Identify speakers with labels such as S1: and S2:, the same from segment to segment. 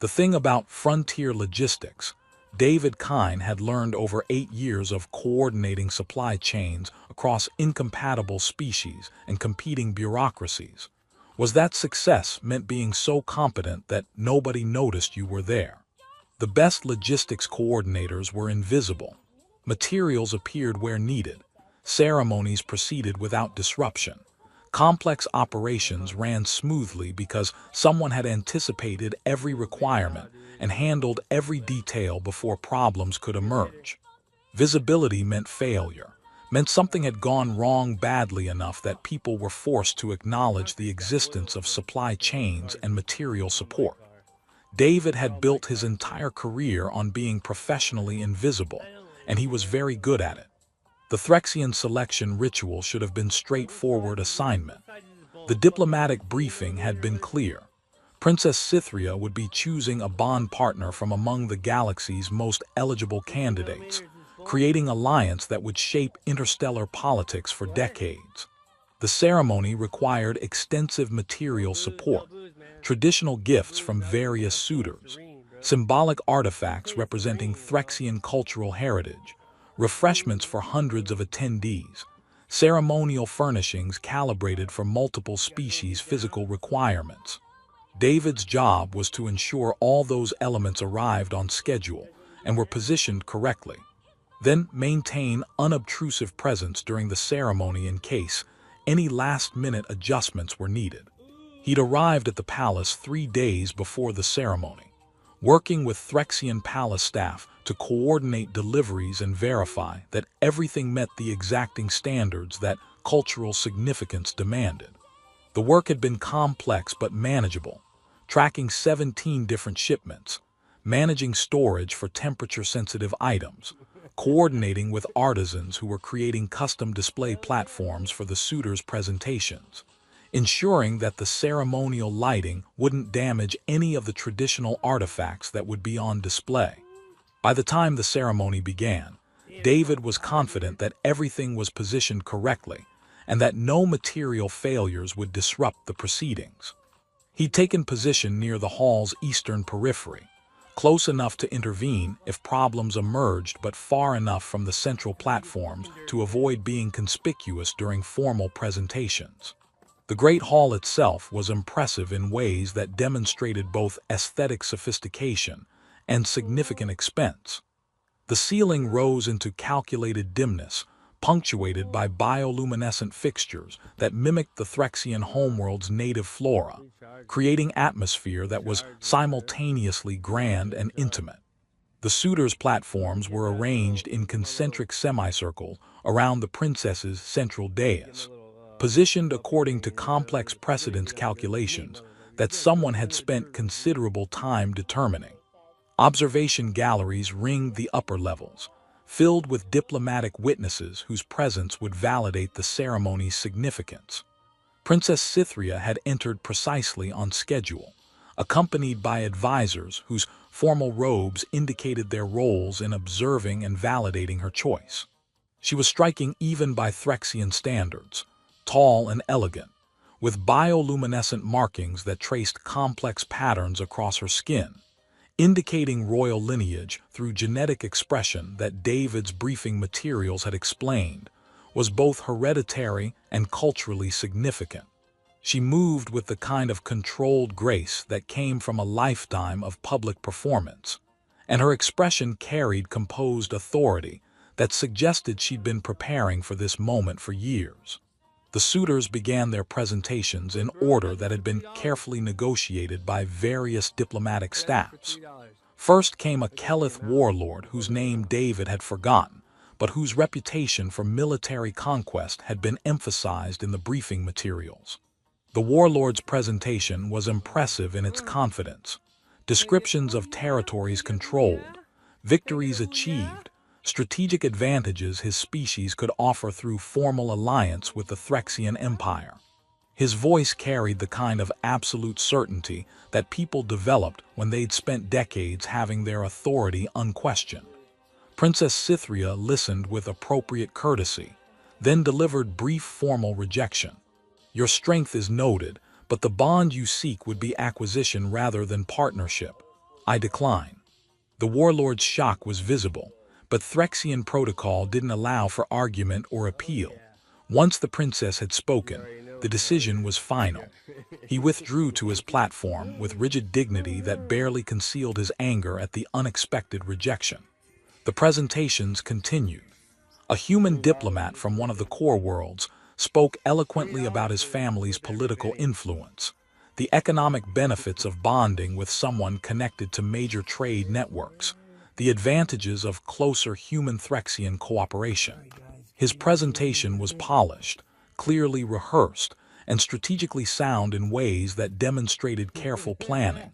S1: The thing about frontier logistics, David Kine had learned over 8 years of coordinating supply chains across incompatible species and competing bureaucracies, was that success meant being so competent that nobody noticed you were there. The best logistics coordinators were invisible. Materials appeared where needed. Ceremonies proceeded without disruption. Complex operations ran smoothly because someone had anticipated every requirement and handled every detail before problems could emerge. Visibility meant failure, meant something had gone wrong badly enough that people were forced to acknowledge the existence of supply chains and material support. David had built his entire career on being professionally invisible, and he was very good at it. The Threxian selection ritual should have been a straightforward assignment. The diplomatic briefing had been clear. Princess Cythria would be choosing a bond partner from among the galaxy's most eligible candidates, creating an alliance that would shape interstellar politics for decades. The ceremony required extensive material support, traditional gifts from various suitors, symbolic artifacts representing Threxian cultural heritage, refreshments for hundreds of attendees, ceremonial furnishings calibrated for multiple species' physical requirements. David's job was to ensure all those elements arrived on schedule and were positioned correctly, then maintain unobtrusive presence during the ceremony in case any last-minute adjustments were needed. He'd arrived at the palace 3 days before the ceremony, working with Threxian palace staff to coordinate deliveries and verify that everything met the exacting standards that cultural significance demanded. The work had been complex but manageable, tracking 17 different shipments, managing storage for temperature-sensitive items, coordinating with artisans who were creating custom display platforms for the suitors' presentations, ensuring that the ceremonial lighting wouldn't damage any of the traditional artifacts that would be on display. By the time the ceremony began, David was confident that everything was positioned correctly and that no material failures would disrupt the proceedings. He'd taken position near the hall's eastern periphery, close enough to intervene if problems emerged but far enough from the central platforms to avoid being conspicuous during formal presentations. The Great Hall itself was impressive in ways that demonstrated both aesthetic sophistication and significant expense. The ceiling rose into calculated dimness, punctuated by bioluminescent fixtures that mimicked the Threxian homeworld's native flora, creating atmosphere that was simultaneously grand and intimate. The suitors' platforms were arranged in concentric semicircles around the princess's central dais, positioned according to complex precedence calculations that someone had spent considerable time determining. Observation galleries ringed the upper levels, filled with diplomatic witnesses whose presence would validate the ceremony's significance. Princess Cythria had entered precisely on schedule, accompanied by advisors whose formal robes indicated their roles in observing and validating her choice. She was striking even by Threxian standards, tall and elegant, with bioluminescent markings that traced complex patterns across her skin, indicating royal lineage through genetic expression that David's briefing materials had explained was both hereditary and culturally significant. She moved with the kind of controlled grace that came from a lifetime of public performance, and her expression carried composed authority that suggested she'd been preparing for this moment for years. The suitors began their presentations in order that had been carefully negotiated by various diplomatic staffs. First came a Kelith warlord whose name David had forgotten, but whose reputation for military conquest had been emphasized in the briefing materials. The warlord's presentation was impressive in its confidence. Descriptions of territories controlled, victories achieved, strategic advantages his species could offer through formal alliance with the Threxian Empire. His voice carried the kind of absolute certainty that people developed when they'd spent decades having their authority unquestioned. Princess Cythria listened with appropriate courtesy, then delivered brief formal rejection. Your strength is noted, but the bond you seek would be acquisition rather than partnership. I decline. The warlord's shock was visible, but Threxian protocol didn't allow for argument or appeal. Once the princess had spoken, the decision was final. He withdrew to his platform with rigid dignity that barely concealed his anger at the unexpected rejection. The presentations continued. A human diplomat from one of the core worlds spoke eloquently about his family's political influence, the economic benefits of bonding with someone connected to major trade networks, the advantages of closer human-Threxian cooperation. His presentation was polished, clearly rehearsed, and strategically sound in ways that demonstrated careful planning.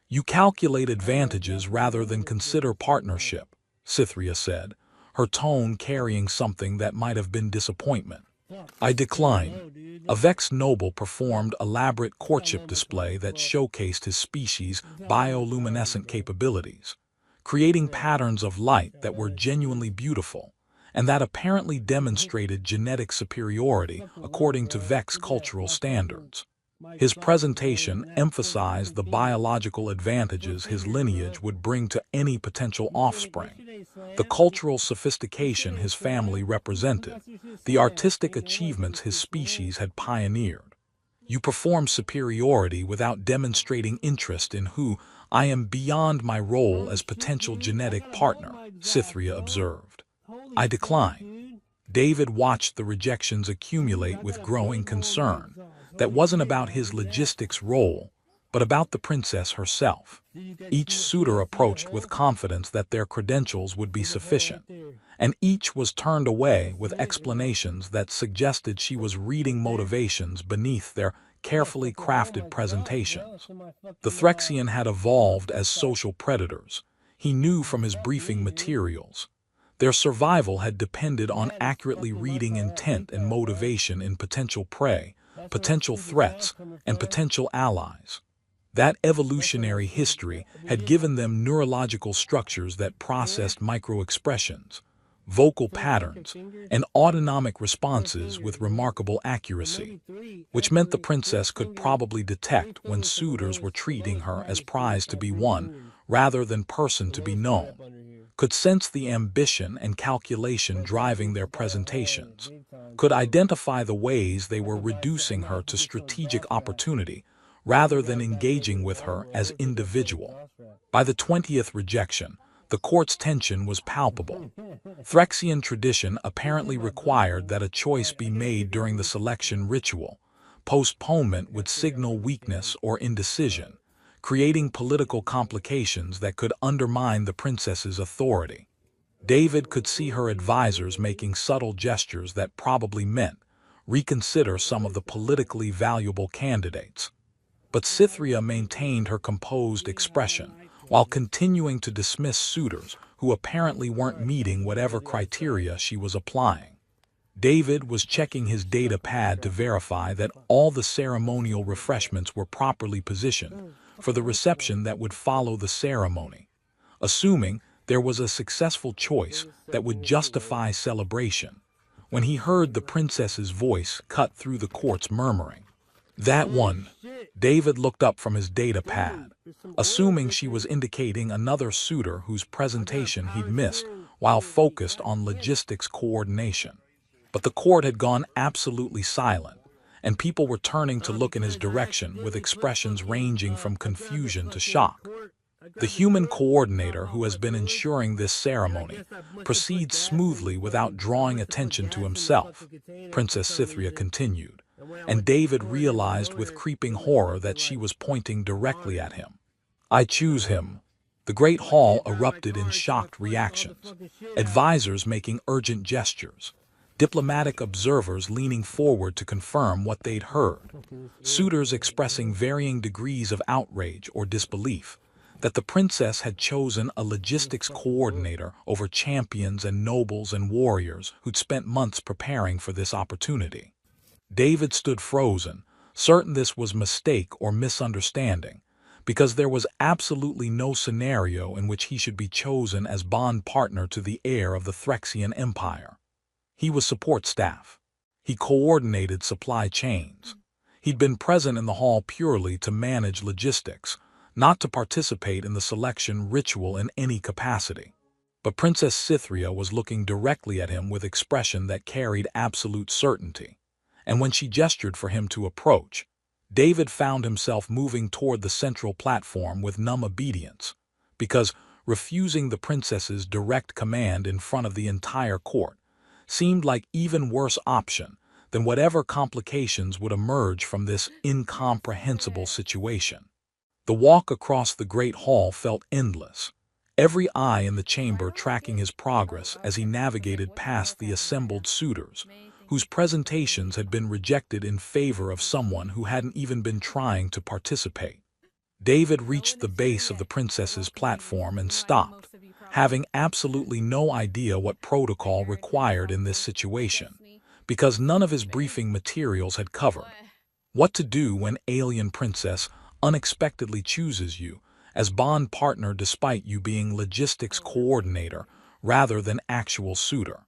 S1: "You calculate advantages rather than consider partnership," Cytherea said, her tone carrying something that might have been disappointment. "I decline." A Vex noble performed elaborate courtship display that showcased his species' bioluminescent capabilities, creating patterns of light that were genuinely beautiful, and that apparently demonstrated genetic superiority according to Vex cultural standards. His presentation emphasized the biological advantages his lineage would bring to any potential offspring, the cultural sophistication his family represented, the artistic achievements his species had pioneered. "You perform superiority without demonstrating interest in who I am beyond my role as potential genetic partner," Cytherea observed. "I decline." David watched the rejections accumulate with growing concern. That wasn't about his logistics role, but about the princess herself. Each suitor approached with confidence that their credentials would be sufficient, and each was turned away with explanations that suggested she was reading motivations beneath their carefully crafted presentations. The Threxian had evolved as social predators. He knew from his briefing materials. Their survival had depended on accurately reading intent and motivation in potential prey, potential threats, and potential allies. That evolutionary history had given them neurological structures that processed microexpressions, vocal patterns, and autonomic responses with remarkable accuracy, which meant the princess could probably detect when suitors were treating her as prize to be won rather than person to be known, could sense the ambition and calculation driving their presentations, could identify the ways they were reducing her to strategic opportunity rather than engaging with her as individual. By the 20th rejection, the court's tension was palpable. Threxian tradition apparently required that a choice be made during the selection ritual. Postponement would signal weakness or indecision, creating political complications that could undermine the princess's authority. David could see her advisors making subtle gestures that probably meant reconsider some of the politically valuable candidates. But Cytherea maintained her composed expression, while continuing to dismiss suitors who apparently weren't meeting whatever criteria she was applying. David was checking his data pad to verify that all the ceremonial refreshments were properly positioned for the reception that would follow the ceremony, assuming there was a successful choice that would justify celebration, when he heard the princess's voice cut through the court's murmuring. "That one." David looked up from his data pad, assuming she was indicating another suitor whose presentation he'd missed while focused on logistics coordination. But the court had gone absolutely silent, and people were turning to look in his direction with expressions ranging from confusion to shock. The human coordinator who has been ensuring this ceremony proceeds smoothly without drawing attention to himself, Princess Cytherea continued, and David realized with creeping horror that she was pointing directly at him. "I choose him." The great hall erupted in shocked reactions, advisors making urgent gestures, diplomatic observers leaning forward to confirm what they'd heard, suitors expressing varying degrees of outrage or disbelief that the princess had chosen a logistics coordinator over champions and nobles and warriors who'd spent months preparing for this opportunity. David stood frozen, certain this was mistake or misunderstanding, because there was absolutely no scenario in which he should be chosen as bond partner to the heir of the Threxian Empire. He was support staff. He coordinated supply chains. He'd been present in the hall purely to manage logistics, not to participate in the selection ritual in any capacity. But Princess Cytherea was looking directly at him with expression that carried absolute certainty. And when she gestured for him to approach, David found himself moving toward the central platform with numb obedience, because refusing the princess's direct command in front of the entire court seemed like even worse option than whatever complications would emerge from this incomprehensible situation. The walk across the great hall felt endless, every eye in the chamber tracking his progress as he navigated past the assembled suitors, whose presentations had been rejected in favor of someone who hadn't even been trying to participate. David reached the base of the princess's platform and stopped, having absolutely no idea what protocol required in this situation, because none of his briefing materials had covered what to do when alien princess unexpectedly chooses you as bond partner despite you being logistics coordinator rather than actual suitor.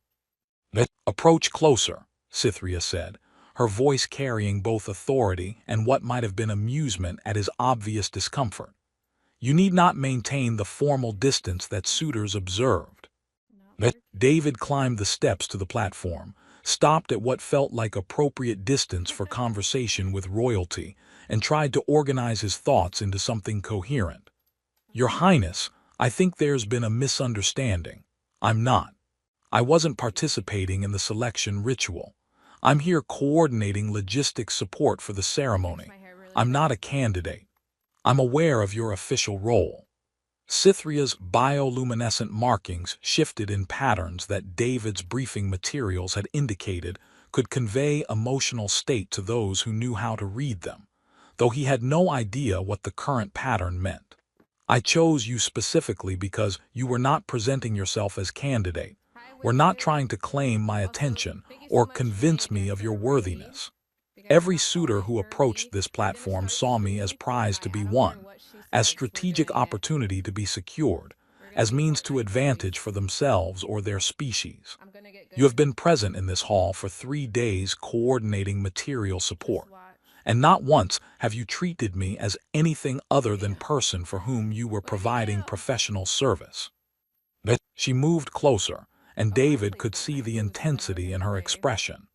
S1: Approach closer, Cytherea said, her voice carrying both authority and what might have been amusement at his obvious discomfort. You need not maintain the formal distance that suitors observed. David climbed the steps to the platform, stopped at what felt like appropriate distance for conversation with royalty, and tried to organize his thoughts into something coherent. Your Highness, I think there's been a misunderstanding. I'm not. I wasn't participating in the selection ritual. I'm here coordinating logistics support for the ceremony. I'm not a candidate. I'm aware of your official role. Cytherea's bioluminescent markings shifted in patterns that David's briefing materials had indicated could convey emotional state to those who knew how to read them, though he had no idea what the current pattern meant. I chose you specifically because you were not presenting yourself as candidate, were not trying to claim my attention or convince me of your worthiness. Every suitor who approached this platform saw me as prize to be won, as strategic opportunity to be secured, as means to advantage for themselves or their species. You have been present in this hall for 3 days coordinating material support, and not once have you treated me as anything other than person for whom you were providing professional service. She moved closer, and David could see the intensity in her expression.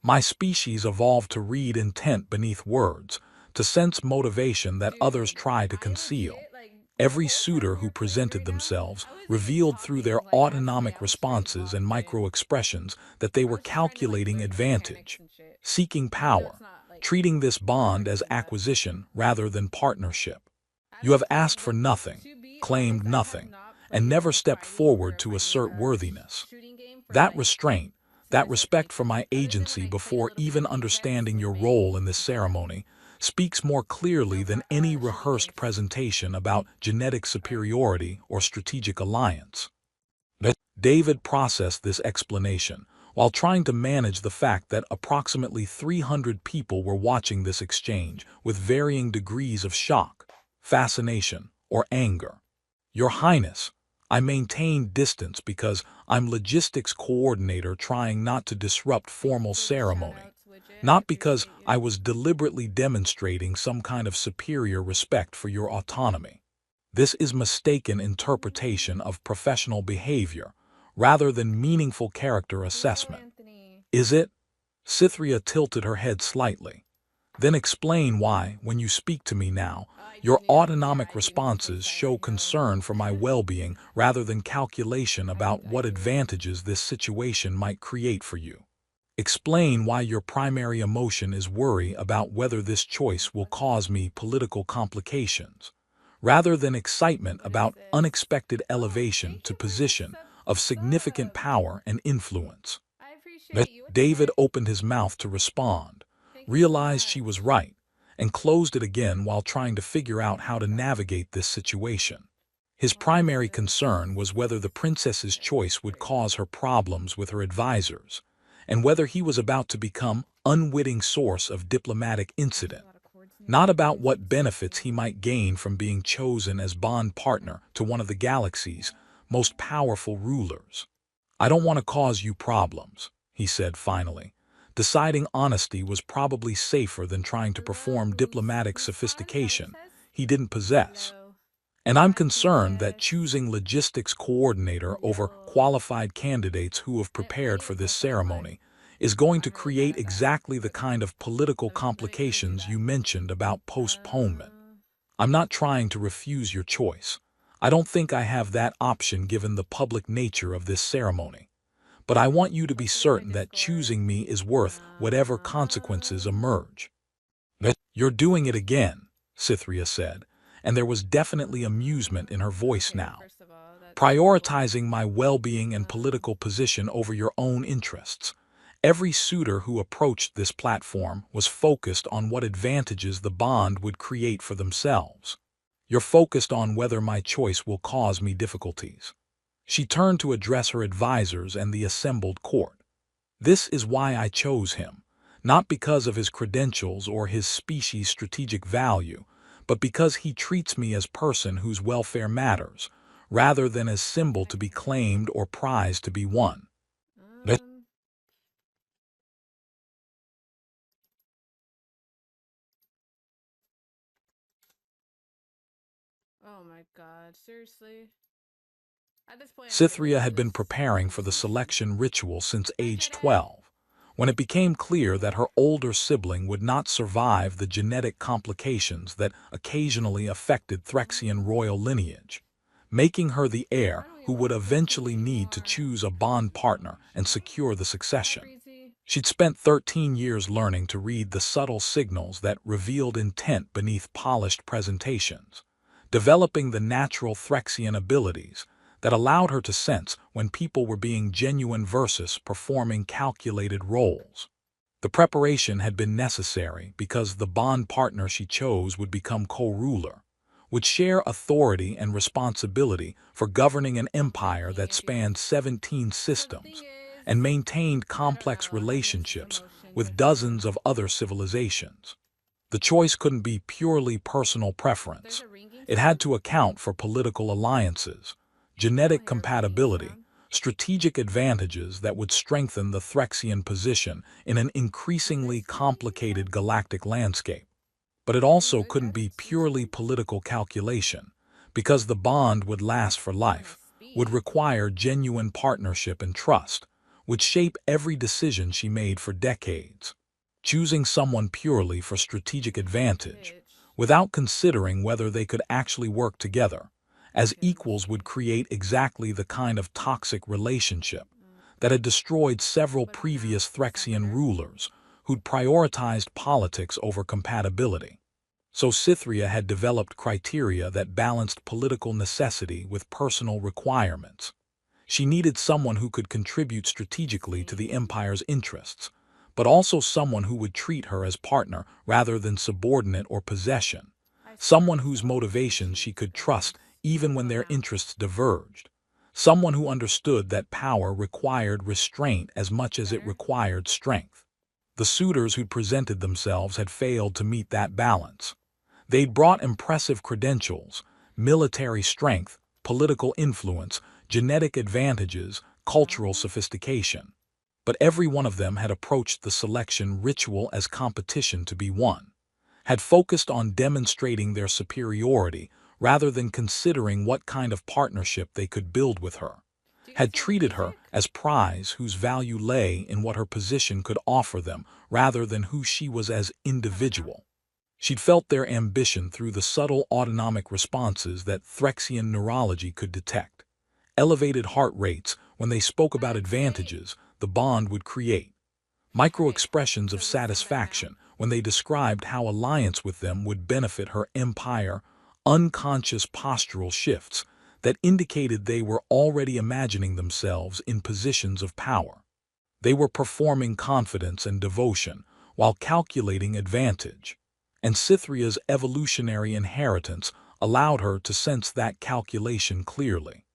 S1: My species evolved to read intent beneath words, to sense motivation that others try to conceal. Every suitor who presented themselves revealed through their autonomic responses and micro-expressions that they were calculating advantage, seeking power, treating this bond as acquisition rather than partnership. You have asked for nothing, claimed nothing, and never stepped forward to assert worthiness. That restraint, that respect for my agency before even understanding your role in this ceremony, speaks more clearly than any rehearsed presentation about genetic superiority or strategic alliance. David processed this explanation while trying to manage the fact that approximately 300 people were watching this exchange with varying degrees of shock, fascination, or anger. Your Highness, I maintain distance because I'm logistics coordinator trying not to disrupt formal ceremony, not because I was deliberately demonstrating some kind of superior respect for your autonomy. This is mistaken interpretation of professional behavior rather than meaningful character assessment. Is it? Cytherea tilted her head slightly. Then explain why, when you speak to me now, your autonomic responses show concern for my well-being rather than calculation about what advantages this situation might create for you. Explain why your primary emotion is worry about whether this choice will cause me political complications, rather than excitement about unexpected elevation to position of significant power and influence. David opened his mouth to respond, realized she was right, and closed it again while trying to figure out how to navigate this situation. His primary concern was whether the princess's choice would cause her problems with her advisors, and whether he was about to become unwitting source of diplomatic incident, not about what benefits he might gain from being chosen as bond partner to one of the galaxy's most powerful rulers. I don't want to cause you problems, he said finally. Deciding honesty was probably safer than trying to perform diplomatic sophistication. he didn't possess.
S2: Hello.
S1: And I'm
S2: Hi,
S1: concerned that
S2: princess.
S1: choosing logistics coordinator over
S2: Yo.
S1: qualified candidates who have
S2: Let
S1: prepared
S2: me
S1: for this
S2: press F1.
S1: ceremony is going to
S2: I'm really bad
S1: create
S2: at that.
S1: exactly the kind of political
S2: Let me do
S1: complications
S2: that.
S1: you mentioned about postponement.
S2: Uh,
S1: I'm not trying to refuse your choice. I don't think I have that option given the public nature of this ceremony. But I want you to be
S2: hopefully my
S1: certain that
S2: Discord.
S1: choosing me is worth whatever consequences
S2: Uh,
S1: emerge. You're doing it again, Cytherea said, and there was definitely amusement in her voice
S2: okay,
S1: now.
S2: first of all, that's cool.
S1: Prioritizing my well-being and
S2: Uh,
S1: political position over your own interests. Every suitor who approached this platform was focused on what advantages the bond would create for themselves. You're focused on whether my choice will cause me difficulties. She turned to address her advisors and the assembled court. This is why I chose him, not because of his credentials or his species' strategic value, but because he treats me as person whose welfare matters, rather than as symbol to be
S2: technically.
S1: claimed or prize to be won.
S2: Um, oh my god, seriously? At this point, I'm just like,
S1: Cytherea had been
S2: I'm
S1: preparing for
S2: just
S1: the
S2: leaving.
S1: selection ritual since
S2: Hi,
S1: age
S2: Jedi!
S1: 12, when it became clear that her older sibling would not survive the genetic complications that occasionally affected Threxian royal lineage, making her the
S2: Why
S1: heir
S2: don't you
S1: who would
S2: want to
S1: eventually
S2: be
S1: need to
S2: more
S1: choose a bond partner and
S2: emotional?
S1: secure the
S2: Hi,
S1: succession.
S2: Breezy.
S1: She'd spent 13 years learning to read the subtle signals that revealed intent beneath polished presentations, developing the natural Threxian abilities that allowed her to sense when people were being genuine versus performing calculated roles. The preparation had been necessary because the bond partner she chose would become co-ruler, would share authority and responsibility for governing an
S2: Thank
S1: empire that
S2: you.
S1: spanned 17
S2: So the thing
S1: systems
S2: is,
S1: and maintained
S2: I don't
S1: complex
S2: know. I have mixed
S1: relationships
S2: emotions, I
S1: with
S2: feel.
S1: dozens of other civilizations. The choice couldn't be purely personal
S2: There's
S1: preference.
S2: a ringing
S1: It had
S2: sound?
S1: to account for political alliances,
S2: I don't
S1: genetic
S2: hear a ringing
S1: compatibility,
S2: sound.
S1: strategic advantages that would strengthen the Threxian position in an
S2: You guys
S1: increasingly
S2: hear a ringing
S1: complicated
S2: sound?
S1: galactic landscape. But it
S2: Are you
S1: also
S2: good,
S1: couldn't
S2: guys?
S1: be
S2: Can you
S1: purely
S2: speak?
S1: political calculation, because the bond would last for
S2: I want to
S1: life, would
S2: speak.
S1: require genuine partnership and trust, would shape every decision she made for decades. Choosing someone purely for strategic advantage,
S2: Bitch.
S1: without considering whether they could actually work together, as
S2: Okay, let me
S1: equals would
S2: see.
S1: create exactly the kind of toxic relationship that had destroyed several
S2: What about now?
S1: previous
S2: Does it sound
S1: Threxian
S2: better?
S1: rulers who'd prioritized politics over compatibility. So Cytherea had developed criteria that balanced political necessity with personal requirements. She needed someone who could contribute strategically to the
S2: Same.
S1: Empire's interests, but also someone who would treat her as partner rather than subordinate or possession,
S2: I swear
S1: someone
S2: this
S1: whose
S2: all
S1: motivations she
S2: appreciates
S1: could
S2: things.
S1: trust even
S2: What
S1: when
S2: about
S1: their
S2: now?
S1: interests diverged, someone who understood that power required restraint as much as it
S2: Better?
S1: required strength. The suitors who'd presented themselves had failed to meet that balance. They'd brought impressive credentials, military strength, political influence, genetic advantages, cultural
S2: No?
S1: sophistication. But every one of them had approached the selection ritual as competition to be won, had focused on demonstrating their superiority rather than considering what kind of partnership they could build with her,
S2: Do you guys
S1: had
S2: hear the
S1: treated her
S2: music?
S1: as prize whose value lay in what her position could offer them rather than who she was as
S2: How about now?
S1: individual. She'd felt their ambition through the subtle autonomic responses that Threxian neurology could detect. Elevated heart rates when they spoke about
S2: Let's see.
S1: advantages the bond would create.
S2: Okay,
S1: Micro-expressions
S2: so
S1: of
S2: does it sound better now?
S1: satisfaction when they described how alliance with them would benefit her empire. Unconscious postural shifts that indicated they were already imagining themselves in positions of power. They were performing confidence and devotion while calculating advantage, and Cytherea's evolutionary inheritance allowed her to sense that calculation clearly.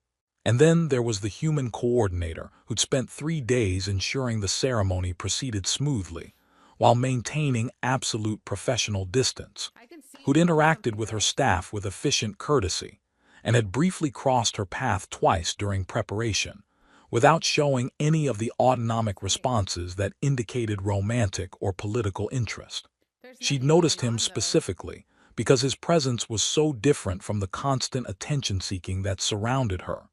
S1: And then there was the human coordinator who'd spent 3 days ensuring the ceremony proceeded smoothly, while maintaining absolute professional distance,
S2: I can see
S1: who'd
S2: you're doing
S1: interacted
S2: something
S1: with her
S2: right.
S1: staff with efficient courtesy, and had briefly crossed her path twice during preparation, without showing any of the autonomic
S2: Same.
S1: responses that indicated romantic or political interest.
S2: There's
S1: She'd
S2: nothing going
S1: noticed him
S2: on, though.
S1: specifically because his presence was so different from the constant attention-seeking that surrounded her.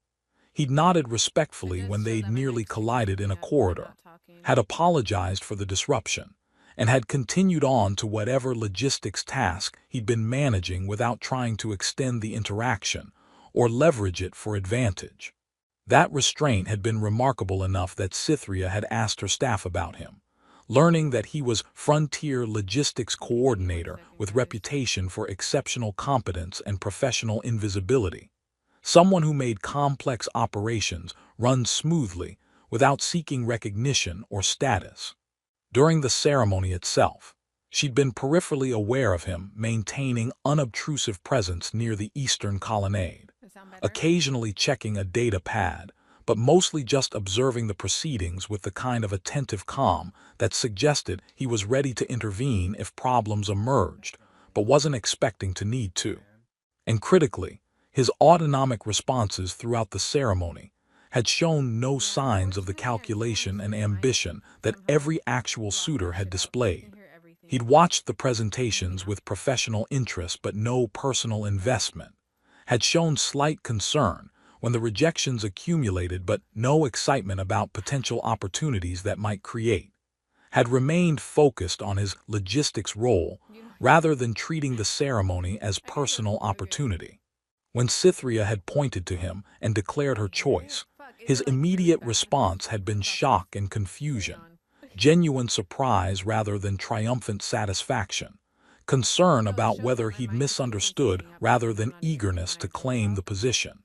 S1: He'd nodded respectfully when they'd nearly collided in a corridor, had apologized for the disruption, and had continued on to whatever logistics task he'd been managing without trying to extend the interaction or leverage it for advantage. That restraint had been remarkable enough that Cytherea had asked her staff about him, learning that he was Frontier Logistics Coordinator with reputation for exceptional competence and professional invisibility, someone who made complex operations run smoothly without seeking recognition or status. During the ceremony itself, she'd been peripherally aware of him maintaining unobtrusive presence near the eastern colonnade, occasionally checking a data pad, but mostly just observing the proceedings with the kind of attentive calm that suggested he was ready to intervene if problems emerged, but wasn't expecting to need to. And critically, his autonomic responses throughout the ceremony had shown no signs of the calculation and ambition that every actual suitor had displayed. He'd watched the presentations with professional interest but no personal investment, had shown slight concern when the rejections accumulated but no excitement about potential opportunities that might create, had remained focused on his logistics role rather than treating the ceremony as personal opportunity. When Cytherea had pointed to him and declared her choice, his immediate response had been shock and confusion, genuine surprise rather than triumphant satisfaction, concern about whether he'd misunderstood rather than eagerness to claim the position.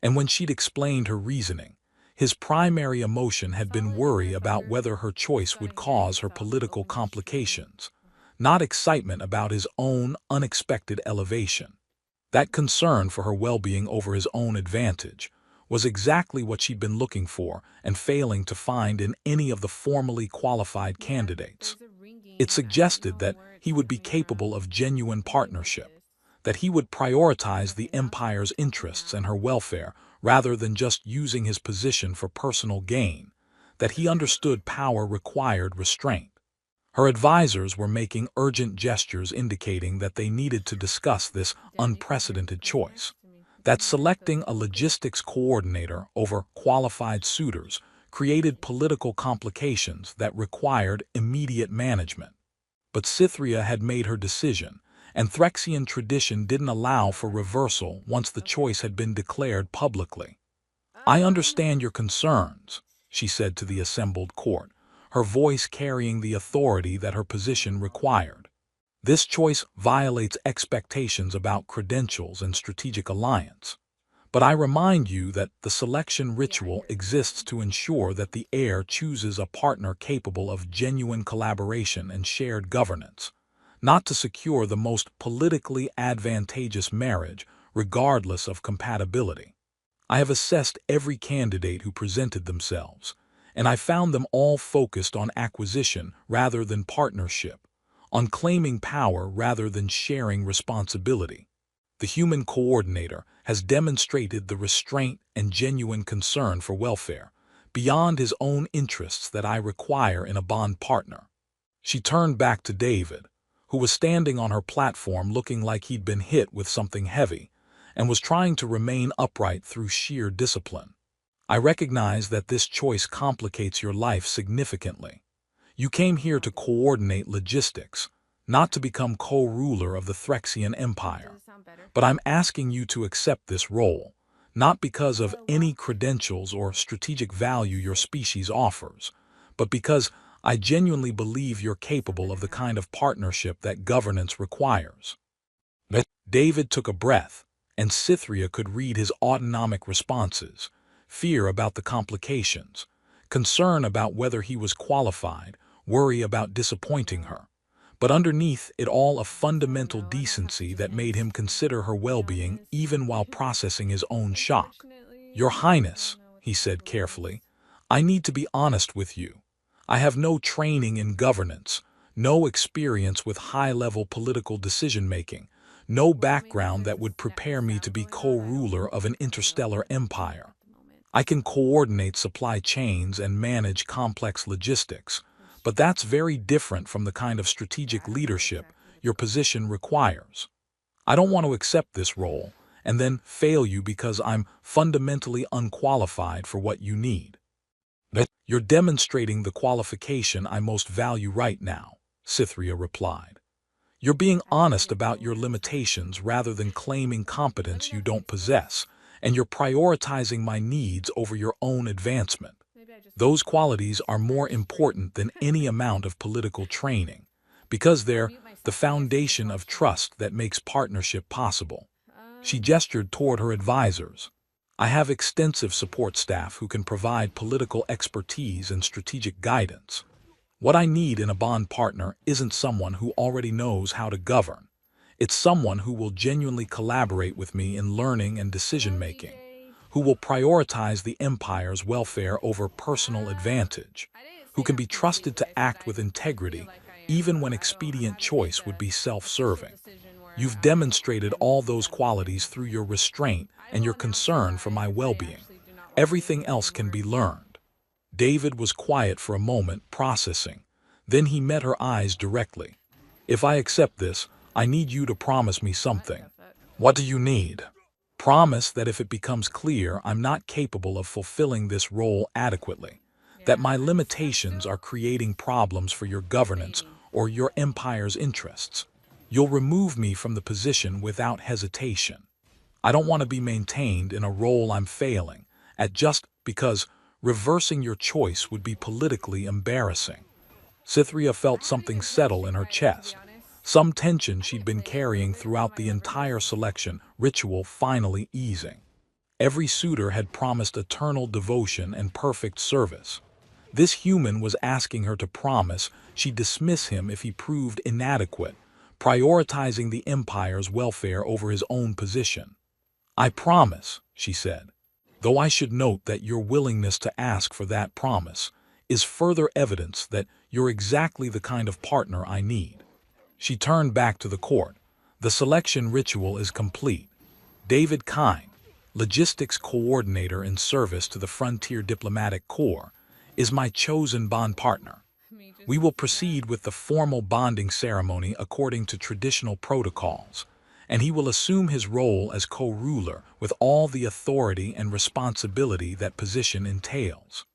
S1: And when she'd explained her reasoning, his primary emotion had been worry about whether her choice would cause her political complications, not excitement about his own unexpected elevation. That concern for her well-being over his own advantage was exactly what she'd been looking for and failing to find in any of the formally qualified candidates. It suggested that he would be capable of genuine partnership, that he would prioritize the Empire's interests and her welfare rather than just using his position for personal gain, that he understood power required restraint. Her advisors were making urgent gestures indicating that they needed to discuss this unprecedented choice, that selecting a logistics coordinator over qualified suitors created political complications that required immediate management. But Cytherea had made her decision, and Threxian tradition didn't allow for reversal once the choice had been declared publicly. "I understand your concerns," she said to the assembled court, her voice carrying the authority that her position required. "This choice violates expectations about credentials and strategic alliance. But I remind you that the selection ritual exists to ensure that the heir chooses a partner capable of genuine collaboration and shared governance, not to secure the most politically advantageous marriage, regardless of compatibility. I have assessed every candidate who presented themselves, and I found them all focused on acquisition rather than partnership, on claiming power rather than sharing responsibility. The human coordinator has demonstrated the restraint and genuine concern for welfare, beyond his own interests that I require in a bond partner." She turned back to David, who was standing on her platform looking like he'd been hit with something heavy, and was trying to remain upright through sheer discipline. "I recognize that this choice complicates your life significantly. You came here to coordinate logistics, not to become co-ruler of the Threxian Empire. But I'm asking you to accept this role, not because of any credentials or strategic value your species offers, but because I genuinely believe you're capable of the kind of partnership that governance requires." David took a breath, and Cytherea could read his autonomic responses: fear about the complications, concern about whether he was qualified, worry about disappointing her, but underneath it all a fundamental decency that made him consider her well-being even while processing his own shock. "Your Highness," he said carefully, "I need to be honest with you. I have no training in governance, no experience with high-level political decision-making, no background that would prepare me to be co-ruler of an interstellar empire. I can coordinate supply chains and manage complex logistics, but that's very different from the kind of strategic leadership your position requires. I don't want to accept this role and then fail you because I'm fundamentally unqualified for what you need. But you're demonstrating the qualification I most value right now, Cytherea replied. You're being honest about your limitations rather than claiming competence you don't possess, and you're prioritizing my needs over your own advancement. Those qualities are more important than any amount of political training, because they're the foundation of trust that makes partnership possible. She gestured toward her advisors. I have extensive support staff who can provide political expertise and strategic guidance. What I need in a bond partner isn't someone who already knows how to govern. It's someone who will genuinely collaborate with me in learning and decision-making, who will prioritize the Empire's welfare over personal advantage, who can be trusted to act with integrity even when expedient choice would be self-serving. You've demonstrated all those qualities through your restraint and your concern for my well-being. Everything else can be learned. David was quiet for a moment, processing. Then he met her eyes directly. If I accept this, I need you to promise me something. What do you need? Promise that if it becomes clear I'm not capable of fulfilling this role adequately, that my limitations are creating problems for your governance or your empire's interests, you'll remove me from the position without hesitation. I don't want to be maintained in a role I'm failing at just because reversing your choice would be politically embarrassing. Cytherea felt something settle in her chest. Some tension she'd been carrying throughout the entire selection ritual finally easing. Every suitor had promised eternal devotion and perfect service. This human was asking her to promise she'd dismiss him if he proved inadequate, prioritizing the Empire's welfare over his own position. I promise, she said, though I should note that your willingness to ask for that promise is further evidence that you're exactly the kind of partner I need. She turned back to the court. The selection ritual is complete. David Kine, logistics coordinator in service to the Frontier Diplomatic Corps, is my chosen bond partner. We will proceed with the formal bonding ceremony according to traditional protocols, and he will assume his role as co-ruler with all the authority and responsibility that position entails.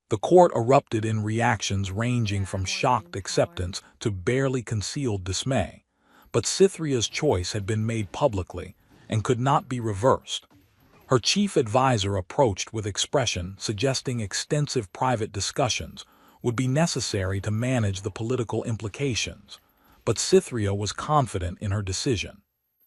S1: The court erupted in reactions ranging from shocked acceptance to barely concealed dismay, but Cytherea's choice had been made publicly and could not be reversed. Her chief advisor approached with expression suggesting extensive private discussions would be necessary to manage the political implications, but Cytherea was confident in her decision.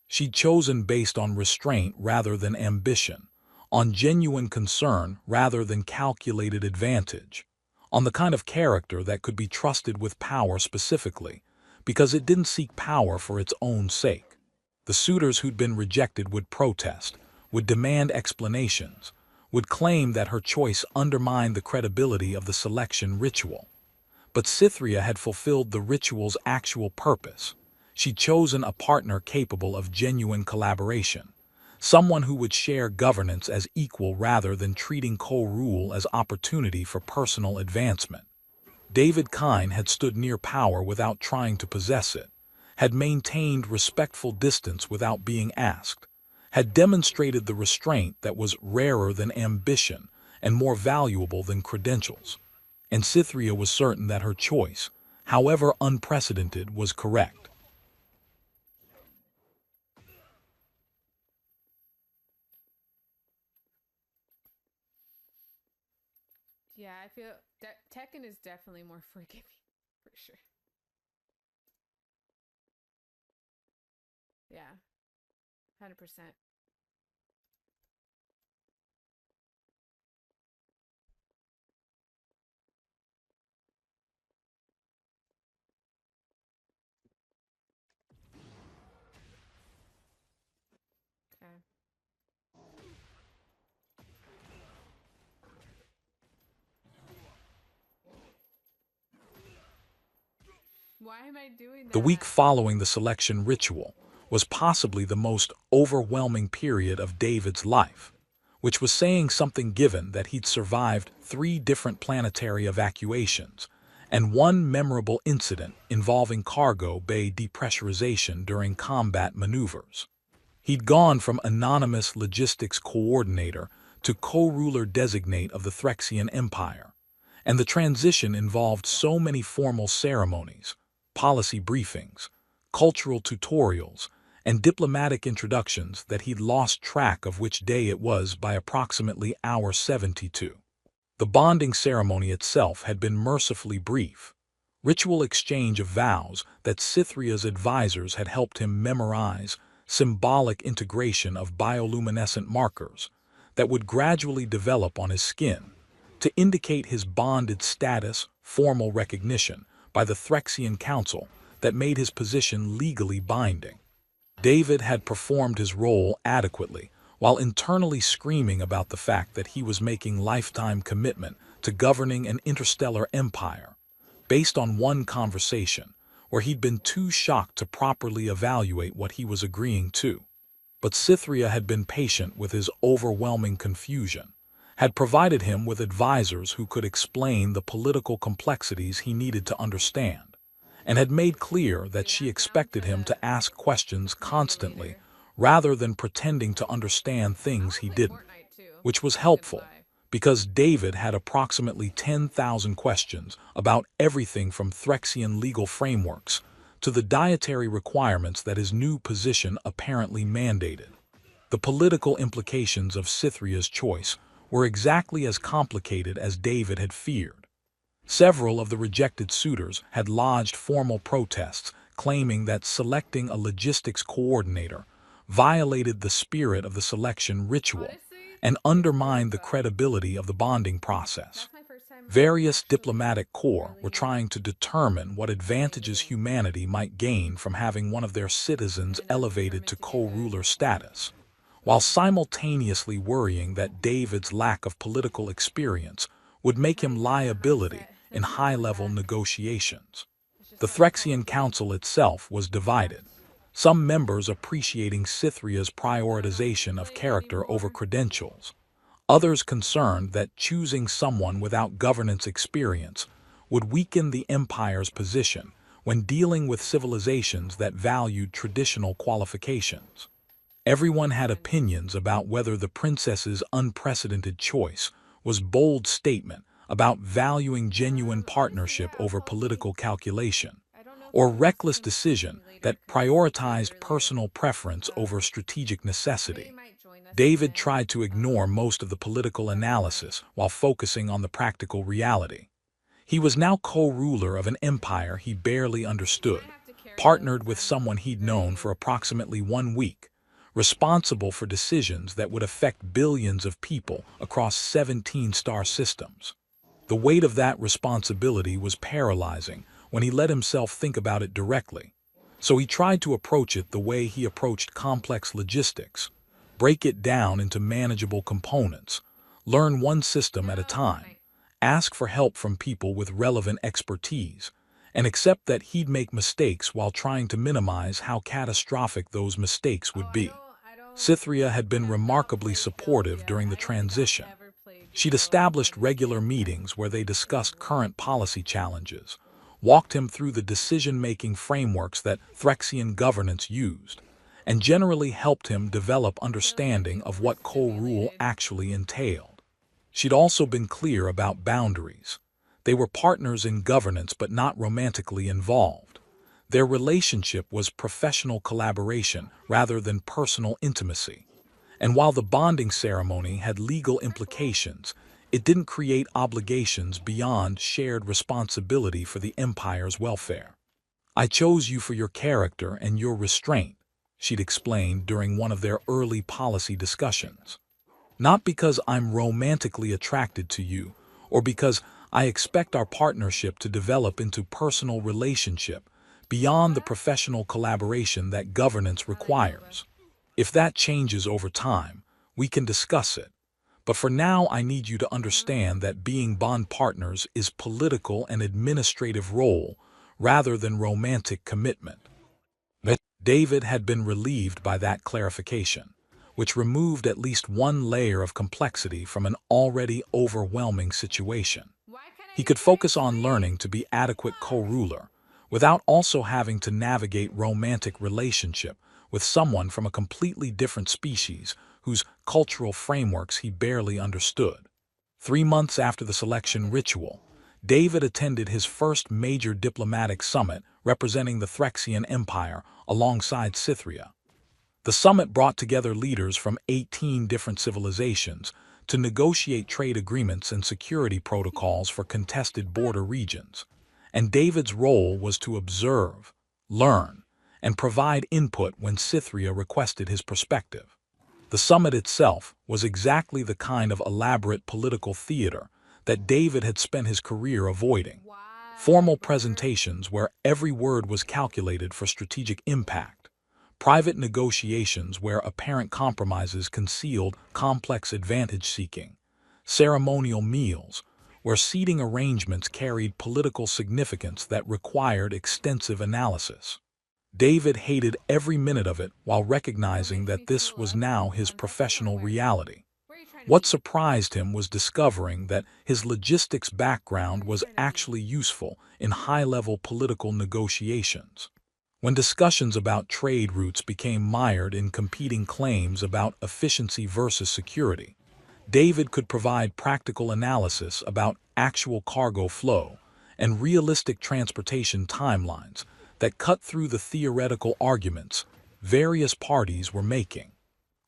S1: She'd chosen based on restraint rather than ambition, on genuine concern rather than calculated advantage, on the kind of character that could be trusted with power specifically, because it didn't seek power for its own sake. The suitors who'd been rejected would protest, would demand explanations, would claim that her choice undermined the credibility of the selection ritual. But Cytherea had fulfilled the ritual's actual purpose. She'd chosen a partner capable of genuine collaboration, someone who would share governance as equal rather than treating co-rule as opportunity for personal advancement. David Kine had stood near power without trying to possess it, had maintained respectful distance without being asked, had demonstrated the restraint that was rarer than ambition and more valuable than credentials. And Cytherea was certain that her choice, however unprecedented, was correct.
S2: Yeah, I feel Tekken is definitely more forgiving, for sure. Yeah, 100%. Okay. Why am I doing
S1: The week
S2: that?
S1: following the selection ritual was possibly the most overwhelming period of David's life, which was saying something given that he'd survived 3 different planetary evacuations and one memorable incident involving cargo bay depressurization during combat maneuvers. He'd gone from anonymous logistics coordinator to co-ruler designate of the Threxian Empire, and the transition involved so many formal ceremonies, policy briefings, cultural tutorials, and diplomatic introductions that he'd lost track of which day it was by approximately hour 72. The bonding ceremony itself had been mercifully brief, ritual exchange of vows that Cythria's advisors had helped him memorize, symbolic integration of bioluminescent markers that would gradually develop on his skin to indicate his bonded status, formal recognition by the Threxian Council that made his position legally binding. David had performed his role adequately, while internally screaming about the fact that he was making lifetime commitment to governing an interstellar empire, based on one conversation where he'd been too shocked to properly evaluate what he was agreeing to. But Cythria had been patient with his overwhelming confusion, had provided him with advisors who could explain the political complexities he needed to understand, and had made clear that she expected him to ask questions constantly rather than pretending to understand things he didn't, which was helpful because David had approximately 10,000 questions about everything from Threxian legal frameworks to the dietary requirements that his new position apparently mandated. The political implications of Cythria's choice were exactly as complicated as David had feared. Several of the rejected suitors had lodged formal protests claiming that selecting a logistics coordinator violated the spirit of the selection ritual and undermined the credibility of the bonding process. Various diplomatic corps were trying to determine what advantages humanity might gain from having one of their citizens elevated to co-ruler status, while simultaneously worrying that David's lack of political experience would make him liability in high-level negotiations. The Threxian Council itself was divided, some members appreciating Cythria's prioritization of character over credentials, others concerned that choosing someone without governance experience would weaken the Empire's position when dealing with civilizations that valued traditional qualifications. Everyone had opinions about whether the princess's unprecedented choice was bold statement about valuing genuine partnership over political calculation, or reckless decision that prioritized personal preference over strategic necessity. David tried to ignore most of the political analysis while focusing on the practical reality. He was now co-ruler of an empire he barely understood, partnered with someone he'd known for approximately 1 week, responsible for decisions that would affect billions of people across 17 star systems. The weight of that responsibility was paralyzing when he let himself think about it directly. So he tried to approach it the way he approached complex logistics: break it down into manageable components, learn one system at a time, ask for help from people with relevant expertise, and accept that he'd make mistakes while trying to minimize how catastrophic those mistakes would be. Cythria had been remarkably supportive during the transition. She'd established regular meetings where they discussed current policy challenges, walked him through the decision-making frameworks that Threxian governance used, and generally helped him develop understanding of what co-rule actually entailed. She'd also been clear about boundaries. They were partners in governance but not romantically involved. Their relationship was professional collaboration rather than personal intimacy. And while the bonding ceremony had legal implications, it didn't create obligations beyond shared responsibility for the Empire's welfare. "I chose you for your character and your restraint," she'd explained during one of their early policy discussions. "Not because I'm romantically attracted to you, or because I expect our partnership to develop into personal relationship beyond the professional collaboration that governance requires. If that changes over time, we can discuss it. But for now, I need you to understand that being bond partners is political and administrative role rather than romantic commitment." David had been relieved by that clarification, which removed at least one layer of complexity from an already overwhelming situation. He could focus on learning to be adequate co-ruler, without also having to navigate romantic relationship with someone from a completely different species whose cultural frameworks he barely understood. 3 months after the selection ritual, David attended his first major diplomatic summit representing the Threxian Empire alongside Cythria. The summit brought together leaders from 18 different civilizations to negotiate trade agreements and security protocols for contested border regions, and David's role was to observe, learn, and provide input when Cythria requested his perspective. The summit itself was exactly the kind of elaborate political theater that David had spent his career avoiding. Formal presentations where every word was calculated for strategic impact, private negotiations where apparent compromises concealed complex advantage-seeking, ceremonial meals where seating arrangements carried political significance that required extensive analysis. David hated every minute of it while recognizing that this was now his professional reality. What surprised him was discovering that his logistics background was actually useful in high-level political negotiations. When discussions about trade routes became mired in competing claims about efficiency versus security, David could provide practical analysis about actual cargo flow and realistic transportation timelines that cut through the theoretical arguments various parties were making.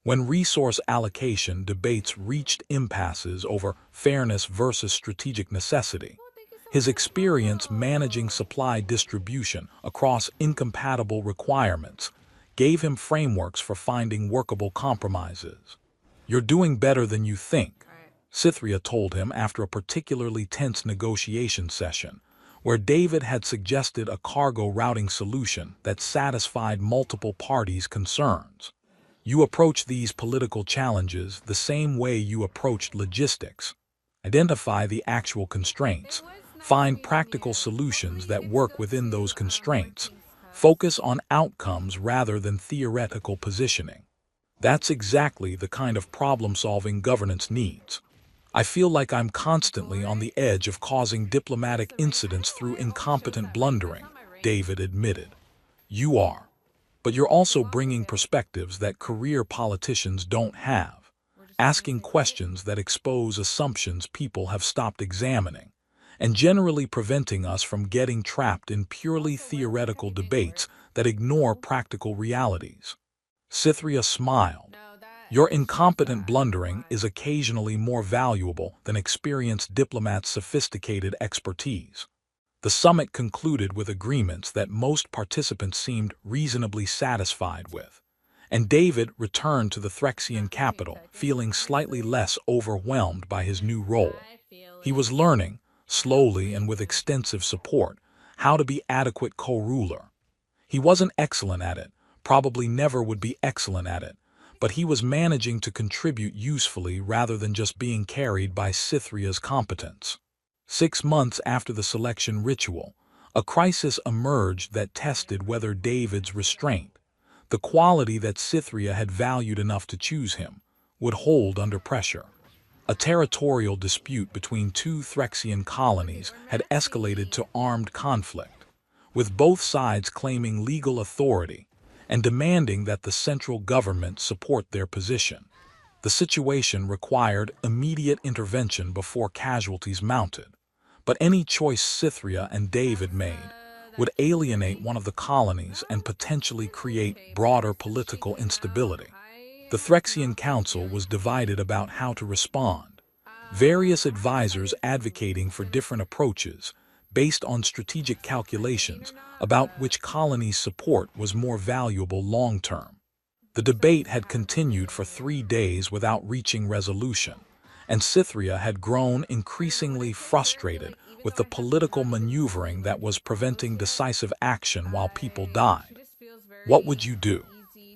S1: When resource allocation debates reached impasses over fairness versus strategic necessity, his experience managing supply distribution across incompatible requirements gave him frameworks for finding workable compromises. "You're doing better than you think," Cythria told him after a particularly tense negotiation session, where David had suggested a cargo routing solution that satisfied multiple parties' concerns. "You approach these political challenges the same way you approached logistics. Identify the actual constraints, find practical solutions that work within those constraints, focus on outcomes rather than theoretical positioning. That's exactly the kind of problem-solving governance needs. I feel like I'm constantly on the edge of causing diplomatic incidents through incompetent blundering," David admitted. "You are. But you're also bringing perspectives that career politicians don't have, asking questions that expose assumptions people have stopped examining, and generally preventing us from getting trapped in purely theoretical debates that ignore practical realities." Cythria smiled. "Your incompetent blundering is occasionally more valuable than experienced diplomats' sophisticated expertise." The summit concluded with agreements that most participants seemed reasonably satisfied with, and David returned to the Threxian capital feeling slightly less overwhelmed by his new role. He was learning, slowly and with extensive support, how to be adequate co-ruler. He wasn't excellent at it, probably never would be excellent at it, but he was managing to contribute usefully rather than just being carried by Cythria's competence. 6 months after the selection ritual, a crisis emerged that tested whether David's restraint, the quality that Cythria had valued enough to choose him, would hold under pressure. A territorial dispute between two Threxian colonies had escalated to armed conflict, with both sides claiming legal authority and demanding that the central government support their position. The situation required immediate intervention before casualties mounted, but any choice Cythria and David made would alienate one of the colonies and potentially create broader political instability. The Threxian Council was divided about how to respond, various advisors advocating for different approaches based on strategic calculations about which colony's support was more valuable long-term. The debate had continued for 3 days without reaching resolution, and Cythria had grown increasingly frustrated with the political maneuvering that was preventing decisive action while people died. "What would you do?"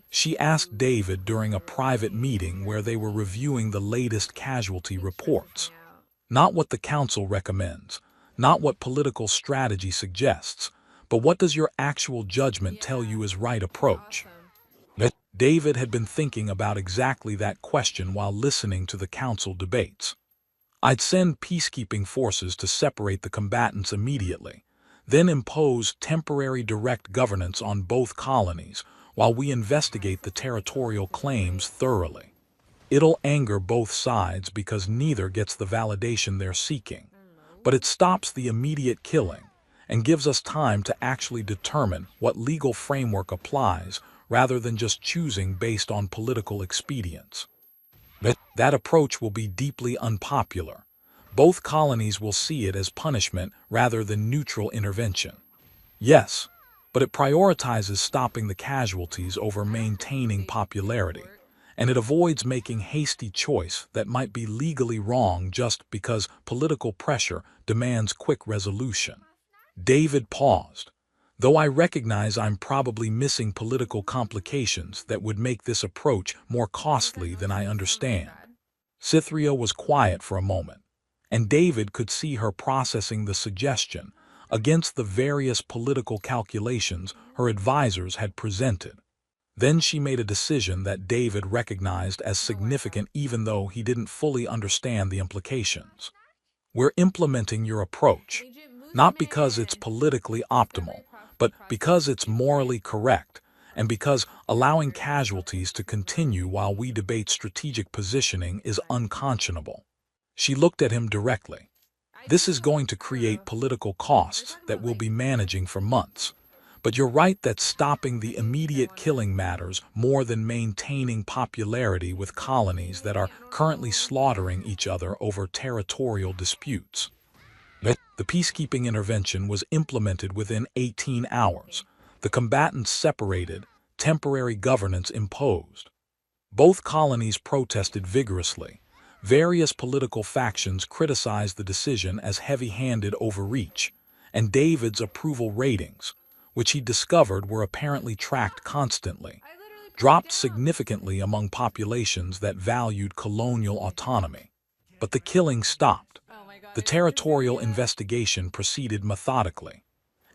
S1: she asked David during a private meeting where they were reviewing the latest casualty reports. "Not what the council recommends, not what political strategy suggests, but what does your actual judgment tell you is right approach?" David had been thinking about exactly that question while listening to the council debates. I'd send peacekeeping forces to separate the combatants immediately, then impose temporary direct governance on both colonies while we investigate the territorial claims thoroughly. It'll anger both sides because neither gets the validation they're seeking, but it stops the immediate killing and gives us time to actually determine what legal framework applies rather than just choosing based on political expedience. That approach will be deeply unpopular. Both colonies will see it as punishment rather than neutral intervention. Yes, but it prioritizes stopping the casualties over maintaining popularity, and it avoids making hasty choice that might be legally wrong just because political pressure demands quick resolution. David paused. Though I recognize I'm probably missing political complications that would make this approach more costly than I understand. Cytherea was quiet for a moment, and David could see her processing the suggestion against the various political calculations her advisors had presented. Then she made a decision that David recognized as significant even though he didn't fully understand the implications. We're implementing your approach, not because it's politically optimal, but because it's morally correct, and because allowing casualties to continue while we debate strategic positioning is unconscionable. She looked at him directly. This is going to create political costs that we'll be managing for months. But you're right that stopping the immediate killing matters more than maintaining popularity with colonies that are currently slaughtering each other over territorial disputes. The peacekeeping intervention was implemented within 18 hours. The combatants separated, temporary governance imposed. Both colonies protested vigorously. Various political factions criticized the decision as heavy-handed overreach, and David's approval ratings, which he discovered were apparently tracked constantly, dropped significantly among populations that valued colonial autonomy. But the killing stopped. The territorial investigation proceeded methodically,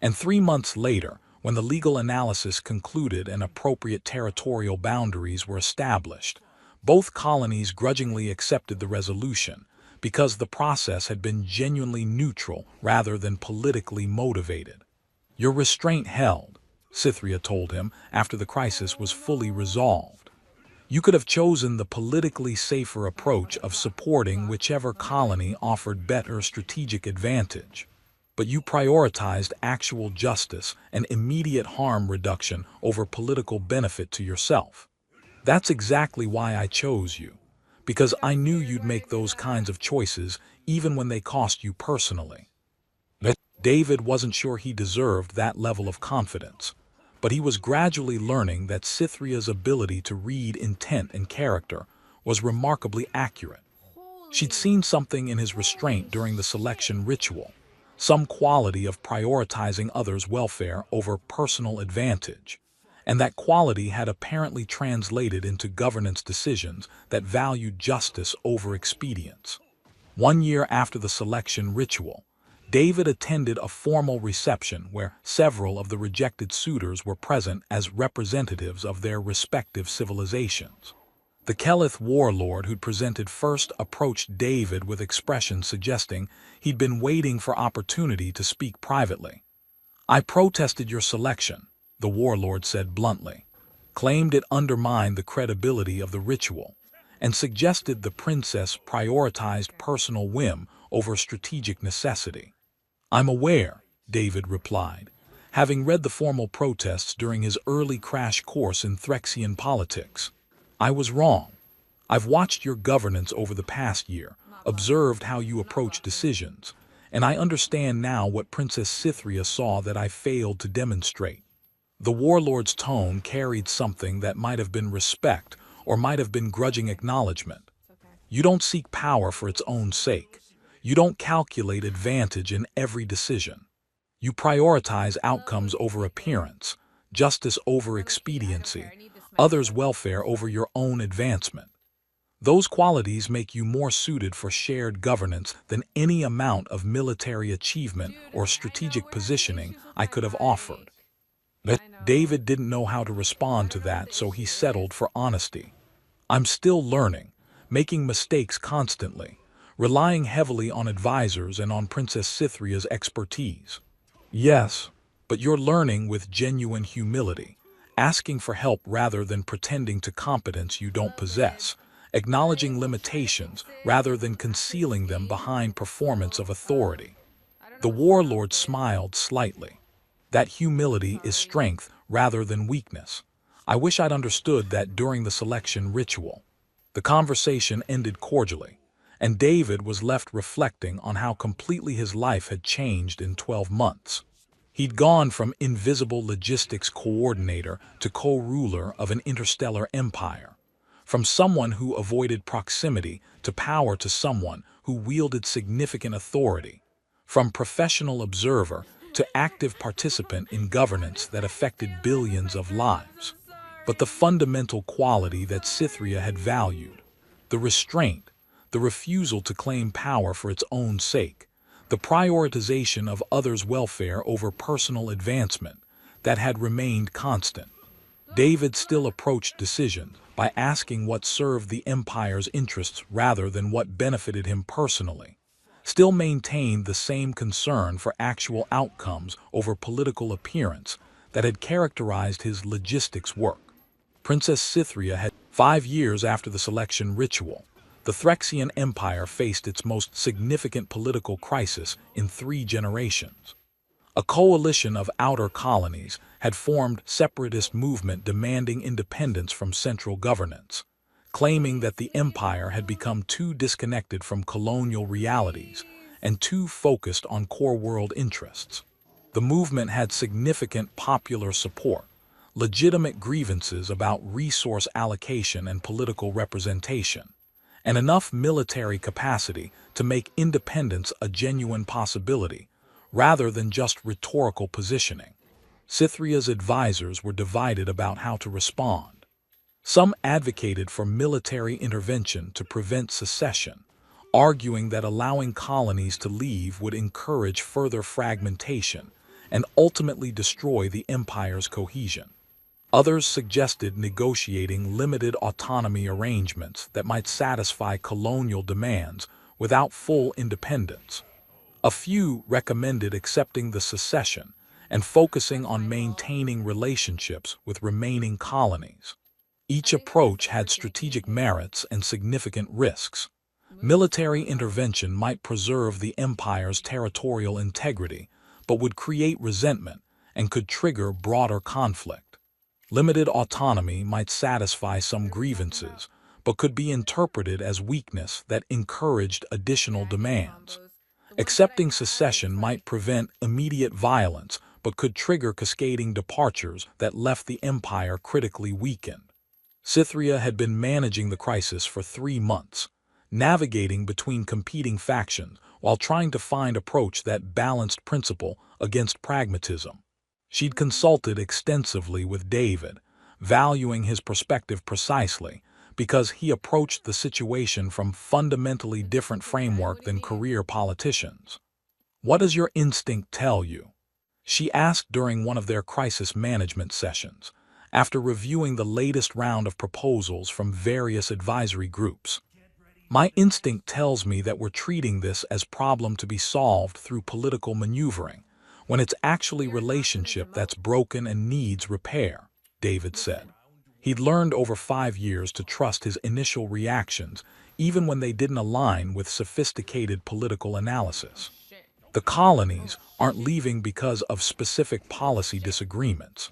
S1: and 3 months later, when the legal analysis concluded and appropriate territorial boundaries were established, both colonies grudgingly accepted the resolution because the process had been genuinely neutral rather than politically motivated. Your restraint held, Cytherea told him after the crisis was fully resolved. You could have chosen the politically safer approach of supporting whichever colony offered better strategic advantage, but you prioritized actual justice and immediate harm reduction over political benefit to yourself. That's exactly why I chose you, because I knew you'd make those kinds of choices even when they cost you personally. David wasn't sure he deserved that level of confidence, but he was gradually learning that Cytherea's ability to read intent and character was remarkably accurate. She'd seen something in his restraint during the selection ritual, some quality of prioritizing others' welfare over personal advantage, and that quality had apparently translated into governance decisions that valued justice over expedience. 1 year after the selection ritual, David attended a formal reception where several of the rejected suitors were present as representatives of their respective civilizations. The Kelith warlord who'd presented first approached David with expressions suggesting he'd been waiting for opportunity to speak privately. I protested your selection, the warlord said bluntly, claimed it undermined the credibility of the ritual, and suggested the princess prioritized personal whim over strategic necessity. I'm aware, David replied, having read the formal protests during his early crash course in Threxian politics. I was wrong. I've watched your governance over the past year, observed how you approach decisions, and I understand now what Princess Cytherea saw that I failed to demonstrate. The warlord's tone carried something that might have been respect or might have been grudging acknowledgement. You don't seek power for its own sake. You don't calculate advantage in every decision. You prioritize outcomes over appearance, justice over expediency, others' welfare over your own advancement. Those qualities make you more suited for shared governance than any amount of military achievement or strategic positioning I could have offered. David didn't know how to respond to that, so he settled for honesty. I'm still learning, making mistakes constantly, relying heavily on advisors and on Princess Cythria's expertise. Yes, but you're learning with genuine humility, asking for help rather than pretending to competence you don't possess, acknowledging limitations rather than concealing them behind performance of authority. The warlord smiled slightly. That humility is strength rather than weakness. I wish I'd understood that during the selection ritual. The conversation ended cordially, and David was left reflecting on how completely his life had changed in 12 months. He'd gone from invisible logistics coordinator to co-ruler of an interstellar empire, from someone who avoided proximity to power to someone who wielded significant authority, from professional observer to active participant in governance that affected billions of lives. But the fundamental quality that Cythria had valued, the restraint, the refusal to claim power for its own sake, the prioritization of others' welfare over personal advancement, that had remained constant. David still approached decisions by asking what served the empire's interests rather than what benefited him personally, still maintained the same concern for actual outcomes over political appearance that had characterized his logistics work. Princess Cythria had 5 years after the selection ritual. The Threxian Empire faced its most significant political crisis in 3 generations. A coalition of outer colonies had formed separatist movement demanding independence from central governance, claiming that the empire had become too disconnected from colonial realities and too focused on core world interests. The movement had significant popular support, legitimate grievances about resource allocation and political representation, and enough military capacity to make independence a genuine possibility, rather than just rhetorical positioning. Cythria's advisors were divided about how to respond. Some advocated for military intervention to prevent secession, arguing that allowing colonies to leave would encourage further fragmentation and ultimately destroy the empire's cohesion. Others suggested negotiating limited autonomy arrangements that might satisfy colonial demands without full independence. A few recommended accepting the secession and focusing on maintaining relationships with remaining colonies. Each approach had strategic merits and significant risks. Military intervention might preserve the empire's territorial integrity, but would create resentment and could trigger broader conflict. Limited autonomy might satisfy some grievances, but could be interpreted as weakness that encouraged additional demands. Accepting secession might prevent immediate violence, but could trigger cascading departures that left the empire critically weakened. Cythria had been managing the crisis for 3 months, navigating between competing factions while trying to find approach that balanced principle against pragmatism. She'd consulted extensively with David, valuing his perspective precisely because he approached the situation from fundamentally different framework than career politicians. "What does your instinct tell you?" she asked during one of their crisis management sessions, after reviewing the latest round of proposals from various advisory groups. "My instinct tells me that we're treating this as problem to be solved through political maneuvering, when it's actually relationship that's broken and needs repair," David said. He'd learned over 5 years to trust his initial reactions, even when they didn't align with sophisticated political analysis. The colonies aren't leaving because of specific policy disagreements.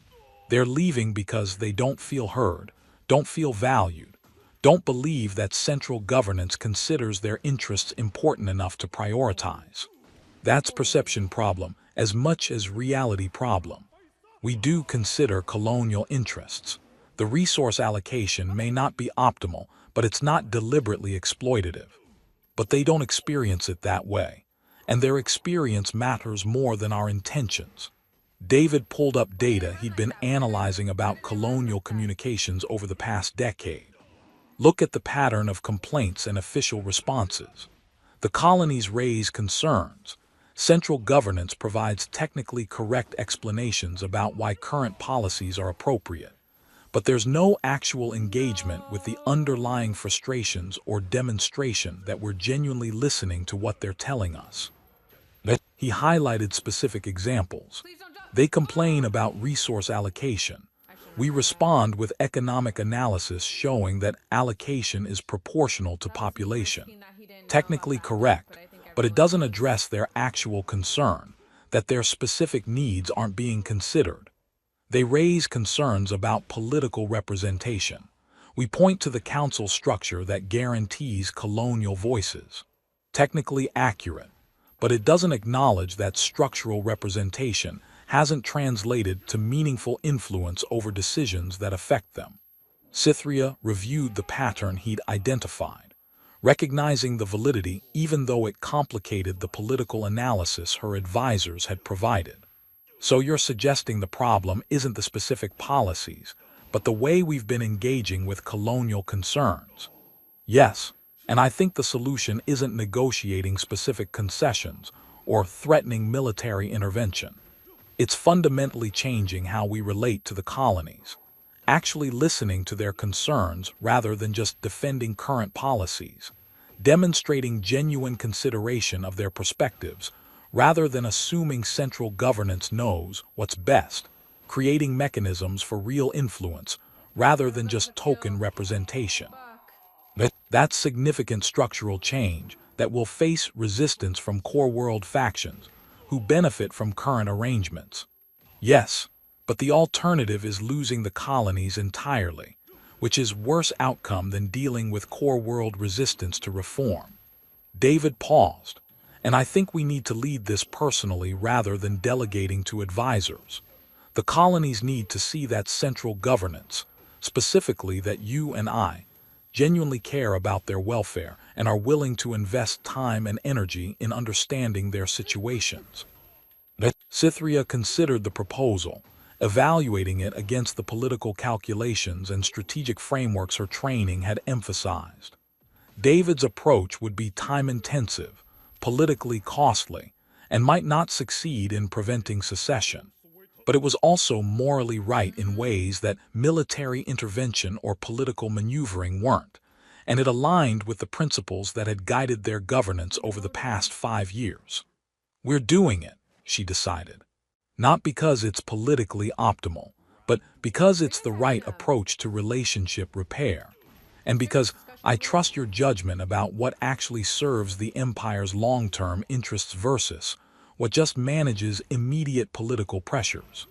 S1: They're leaving because they don't feel heard, don't feel valued, don't believe that central governance considers their interests important enough to prioritize. That's perception problem as much as reality problem. We do consider colonial interests. The resource allocation may not be optimal, but it's not deliberately exploitative. But they don't experience it that way, and their experience matters more than our intentions. David pulled up data he'd been analyzing about colonial communications over the past decade. Look at the pattern of complaints and official responses. The colonies raise concerns. Central governance provides technically correct explanations about why current policies are appropriate. but there's no actual engagement with the underlying frustrations or demonstration that we're genuinely listening to what they're telling us. He highlighted specific examples.
S2: Please don't jump.
S1: They complain about resource allocation.
S2: I should
S1: We
S2: have
S1: respond with economic analysis showing that allocation is proportional to population. Technically correct, but it doesn't address their actual concern, that their specific needs aren't being considered. They raise concerns about political representation. We point to the council structure that guarantees colonial voices. Technically accurate, but it doesn't acknowledge that structural representation hasn't translated to meaningful influence over decisions that affect them. Cytherea reviewed the pattern he'd identified, recognizing the validity even though it complicated the political analysis her advisors had provided. So you're suggesting the problem isn't the specific policies, but the way we've been engaging with colonial concerns. Yes, and I think the solution isn't negotiating specific concessions or threatening military intervention. It's fundamentally changing how we relate to the colonies, actually listening to their concerns rather than just defending current policies, demonstrating genuine consideration of their perspectives rather than assuming central governance knows what's best, creating mechanisms for real influence rather than just token representation. That's significant structural change that will face resistance from core world factions who benefit from current arrangements. Yes, but the alternative is losing the colonies entirely, which is worse outcome than dealing with core world resistance to reform. David paused, and I think we need to lead this personally rather than delegating to advisors. The colonies need to see that central governance, specifically that you and I, genuinely care about their welfare and are willing to invest time and energy in understanding their situations. Cytherea considered the proposal, evaluating it against the political calculations and strategic frameworks her training had emphasized. David's approach would be time-intensive, politically costly, and might not succeed in preventing secession. But it was also morally right in ways that military intervention or political maneuvering weren't, and it aligned with the principles that had guided their governance over the past 5 years. We're doing it, she decided. Not because it's politically optimal, but because it's the right approach to relationship repair, and because I trust your judgment about what actually serves the empire's long-term interests versus what just manages immediate political pressures.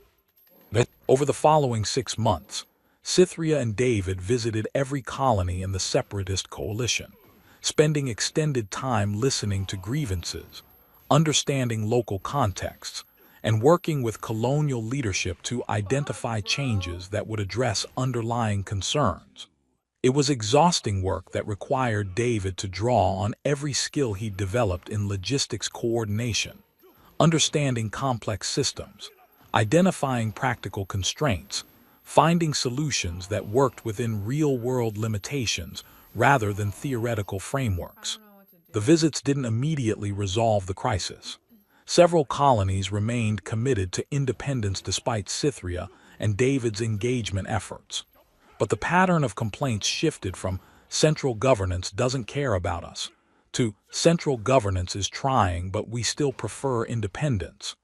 S1: Over the following 6 months, Cytherea and David visited every colony in the separatist coalition, spending extended time listening to grievances, understanding local contexts, and working with colonial leadership to identify changes that would address underlying concerns. It was exhausting work that required David to draw on every skill he'd developed in logistics coordination, understanding complex systems, identifying practical constraints, finding solutions that worked within real-world limitations rather than theoretical frameworks. The visits didn't immediately resolve the crisis. Several colonies remained committed to independence despite Cytherea and David's engagement efforts. But the pattern of complaints shifted from central governance doesn't care about us to central governance is trying but we still prefer independence,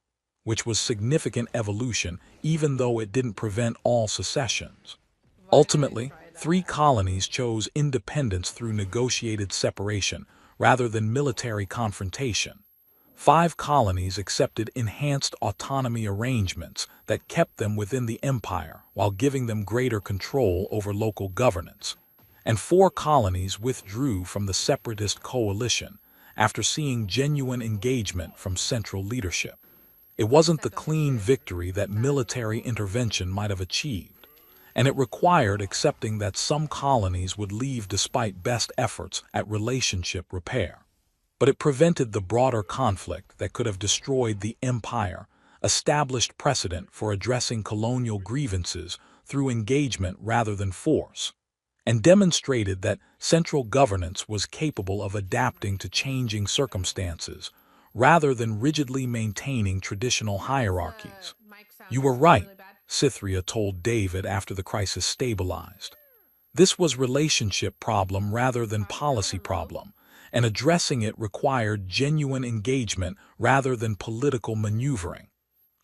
S1: which was significant evolution even though it didn't prevent all secessions. Ultimately, 3 colonies chose independence through negotiated separation rather than military confrontation. 5 colonies accepted enhanced autonomy arrangements that kept them within the empire while giving them greater control over local governance. And 4 colonies withdrew from the separatist coalition after seeing genuine engagement from central leadership. It wasn't the clean victory that military intervention might have achieved, and it required accepting that some colonies would leave despite best efforts at relationship repair. But it prevented the broader conflict that could have destroyed the empire, established precedent for addressing colonial grievances through engagement rather than force, and demonstrated that central governance was capable of adapting to changing circumstances rather than rigidly maintaining traditional hierarchies. You were right. Cytherea told David after the crisis stabilized. This was relationship problem rather than policy problem, and addressing it required genuine engagement rather than political maneuvering.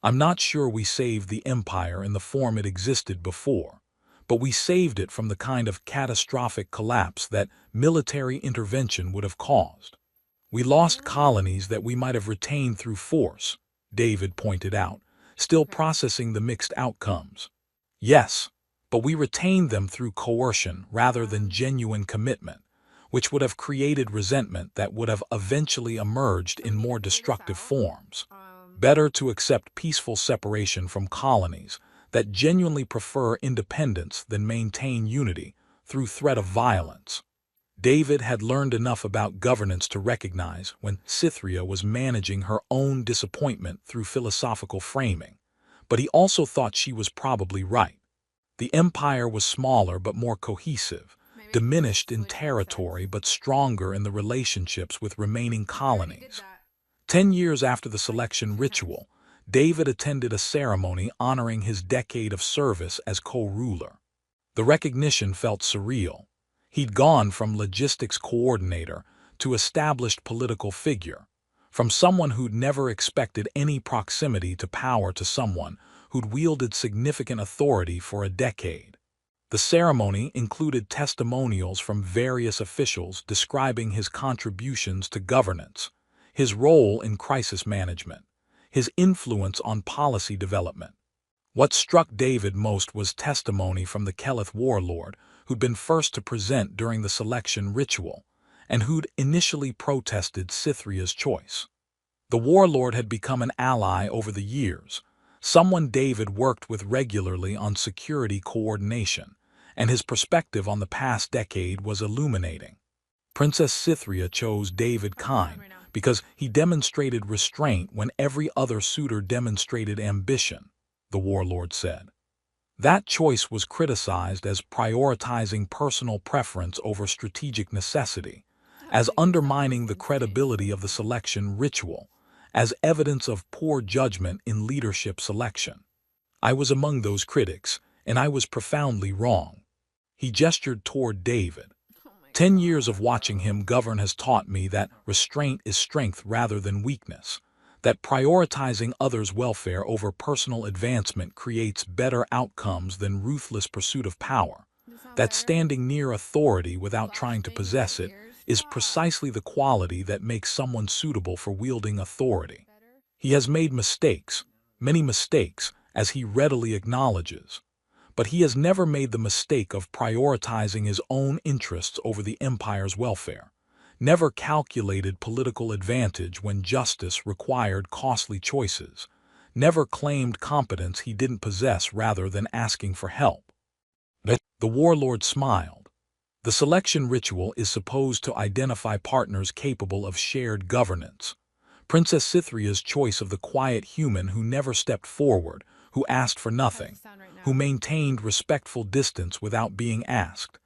S1: I'm not sure we saved the empire in the form it existed before, but we saved it from the kind of catastrophic collapse that military intervention would have caused. We lost colonies that we might have retained through force, David pointed out, still processing the mixed outcomes. Yes, but we retained them through coercion rather than genuine commitment, which would have created resentment that would have eventually emerged in more destructive forms. Better to accept peaceful separation from colonies that genuinely prefer independence than maintain unity through threat of violence. David had learned enough about governance to recognize when Cytherea was managing her own disappointment through philosophical framing, but he also thought she was probably right. The empire was smaller but more cohesive, diminished in territory but stronger in the relationships with remaining colonies. 10 years after the selection ritual, David attended a ceremony honoring his decade of service as co-ruler. The recognition felt surreal. He'd gone from logistics coordinator to established political figure, from someone who'd never expected any proximity to power to someone who'd wielded significant authority for a decade. The ceremony included testimonials from various officials describing his contributions to governance, his role in crisis management, his influence on policy development. What struck David most was testimony from the Kelith warlord, who'd been first to present during the selection ritual, and who'd initially protested Cytherea's choice. The warlord had become an ally over the years, someone David worked with regularly on security coordination, and his perspective on the past decade was illuminating. Princess Cytherea chose David Kyne because he demonstrated restraint when every other suitor demonstrated ambition, the warlord said. That choice was criticized as prioritizing personal preference over strategic necessity, as undermining the credibility of the selection ritual, as evidence of poor judgment in leadership selection. I was among those critics, and I was profoundly wrong. He gestured toward David. 10 years of watching him govern has taught me that restraint is strength rather than weakness, that prioritizing others' welfare over personal advancement creates better outcomes than ruthless pursuit of power, that standing near authority without trying to possess it is precisely the quality that makes someone suitable for wielding authority. He has made mistakes, many mistakes, as he readily acknowledges, but he has never made the mistake of prioritizing his own interests over the empire's welfare, never calculated political advantage when justice required costly choices, never claimed competence he didn't possess rather than asking for help. The warlord smiled. The selection ritual is supposed to identify partners capable of shared governance. Princess Cytherea's choice of the quiet human who never stepped forward, who asked for nothing, who maintained respectful distance without being asked.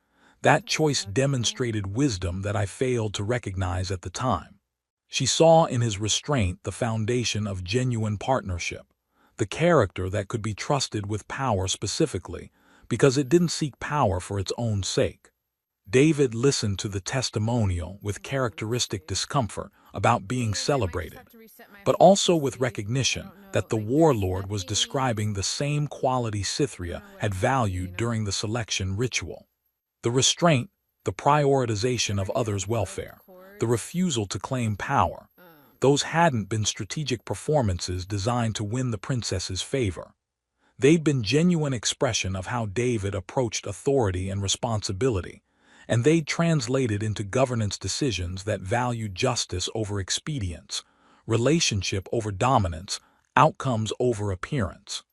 S1: That choice demonstrated wisdom that I failed to recognize at the time. She saw in his restraint the foundation of genuine partnership, the character that could be trusted with power specifically, because it didn't seek power for its own sake. David listened to the testimonial with characteristic discomfort about being celebrated, but also with recognition that the warlord was describing the same quality Cytherea had valued during the selection ritual. The restraint, the prioritization of others' welfare, the refusal to claim power, those hadn't been strategic performances designed to win the princess's favor. They'd been genuine expression of how David approached authority and responsibility, and they'd translated into governance decisions that valued justice over expedience, relationship over dominance, outcomes over appearance.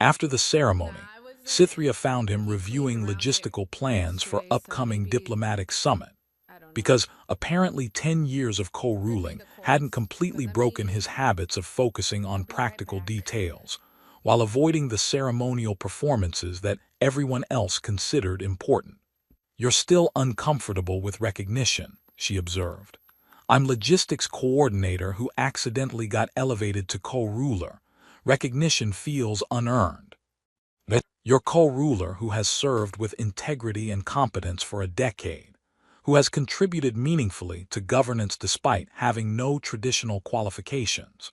S1: After the ceremony, Cytherea found him reviewing logistical plans for upcoming diplomatic summit, because apparently 10 years of co-ruling hadn't completely broken his habits of focusing on practical details, while avoiding the ceremonial performances that everyone else considered important. "You're still uncomfortable with recognition," she observed. "I'm logistics coordinator who accidentally got elevated to co-ruler. Recognition feels unearned." Your co-ruler who has served with integrity and competence for a decade, who has contributed meaningfully to governance despite having no traditional qualifications,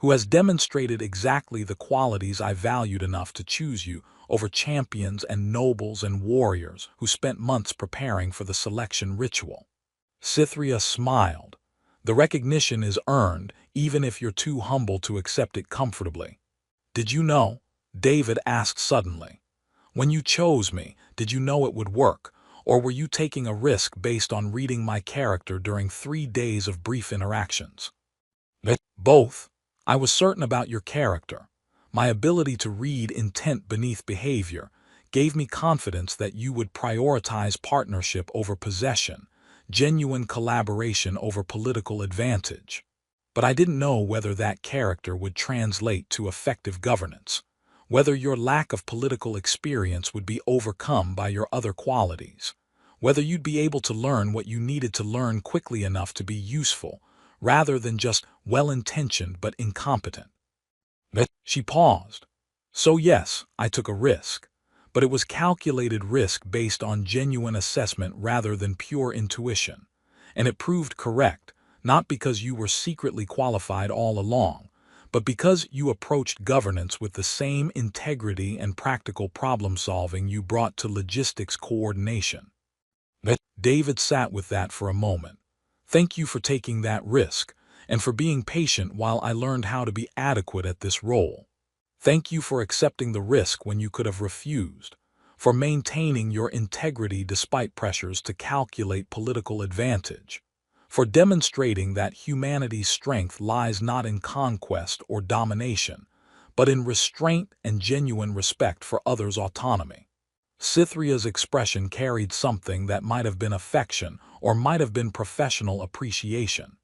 S1: who has demonstrated exactly the qualities I valued enough to choose you over champions and nobles and warriors who spent months preparing for the selection ritual. Cytherea smiled. The recognition is earned even if you're too humble to accept it comfortably. Did you know? David asked suddenly. When you chose me, did you know it would work, or were you taking a risk based on reading my character during 3 days of brief interactions? Both. I was certain about your character. My ability to read intent beneath behavior gave me confidence that you would prioritize partnership over possession, genuine collaboration over political advantage. But I didn't know whether that character would translate to effective governance, whether your lack of political experience would be overcome by your other qualities, whether you'd be able to learn what you needed to learn quickly enough to be useful, rather than just well-intentioned but incompetent. She paused. So yes, I took a risk, but it was calculated risk based on genuine assessment rather than pure intuition, and it proved correct, not because you were secretly qualified all along, but because you approached governance with the same integrity and practical problem-solving you brought to logistics coordination. David sat with that for a moment. Thank you for taking that risk, and for being patient while I learned how to be adequate at this role. Thank you for accepting the risk when you could have refused, for maintaining your integrity despite pressures to calculate political advantage, for demonstrating that humanity's strength lies not in conquest or domination, but in restraint and genuine respect for others' autonomy. Cytherea's expression carried something that might have been affection or might have been professional appreciation.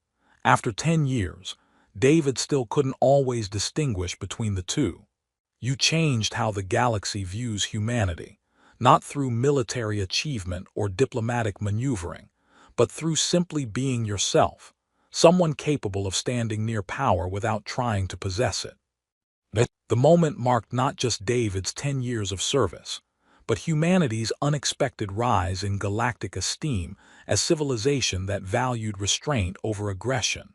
S1: After 10 years, David still couldn't always distinguish between the two. You changed how the galaxy views humanity, not through military achievement or diplomatic maneuvering, but through simply being yourself, someone capable of standing near power without trying to possess it. The moment marked not just David's 10 years of service, but humanity's unexpected rise in galactic esteem as civilization that valued restraint over aggression,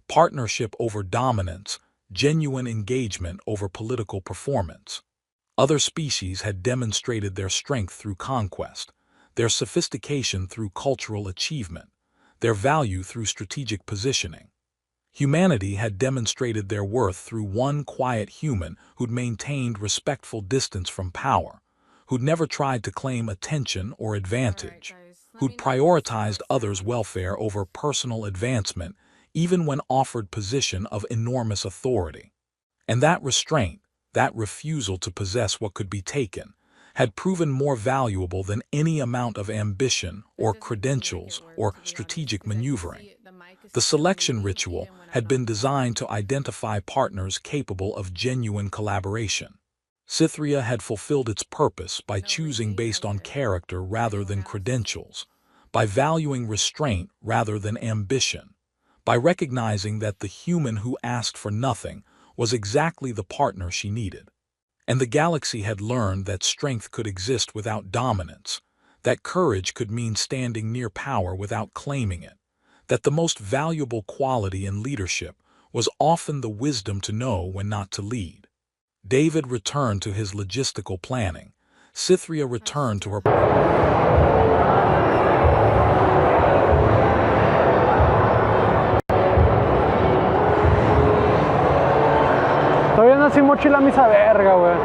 S1: partnership over dominance, genuine engagement over political performance. Other species had demonstrated their strength through conquest, their sophistication through cultural achievement, their value through strategic positioning. Humanity had demonstrated their worth through one quiet human who'd maintained respectful distance from power, who'd never tried to claim attention or advantage, who'd prioritized others' welfare over personal advancement even when offered position of enormous authority. And that restraint, that refusal to possess what could be taken, had proven more valuable than any amount of ambition or credentials or strategic maneuvering. The selection ritual had been designed to identify partners capable of genuine collaboration. Cytherea had fulfilled its purpose by choosing based on character rather than credentials, by valuing restraint rather than ambition, by recognizing that the human who asked for nothing was exactly the partner she needed. And the galaxy had learned that strength could exist without dominance, that courage could mean standing near power without claiming it, that the most valuable quality in leadership was often the wisdom to know when not to lead. David returned to his logistical planning. Cytherea returned to her...
S3: Todavía no sin mochila misa verga, güey.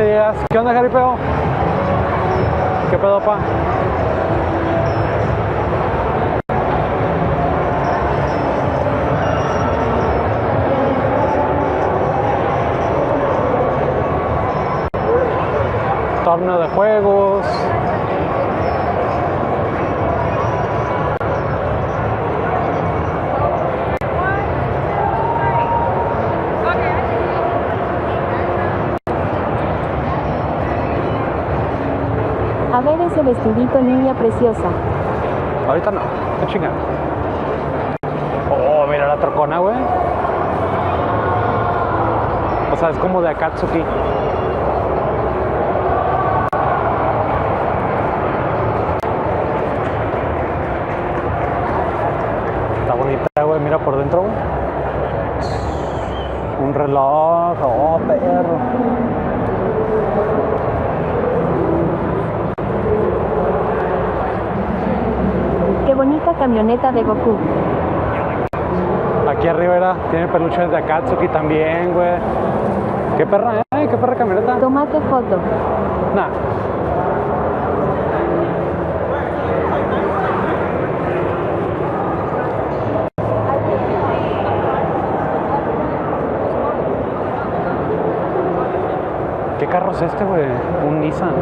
S3: días. ¿Qué onda, Jaripeo? ¿Qué pedo, pa? Torneo de juegos.
S4: ese vestidito, niña preciosa.
S3: Ahorita no, qué chingada. Oh, mira la trocona, güey. O sea, es como de Akatsuki. Está bonita, güey, mira por dentro, güey. Un reloj, oh, perro.
S4: Qué bonita camioneta de Goku.
S3: Aquí arriba era, tiene peluches de Akatsuki también, güey. Qué perra, qué perra camioneta.
S4: Tómate foto.
S3: Nah. ¿Qué carro es este, güey? Un Nissan.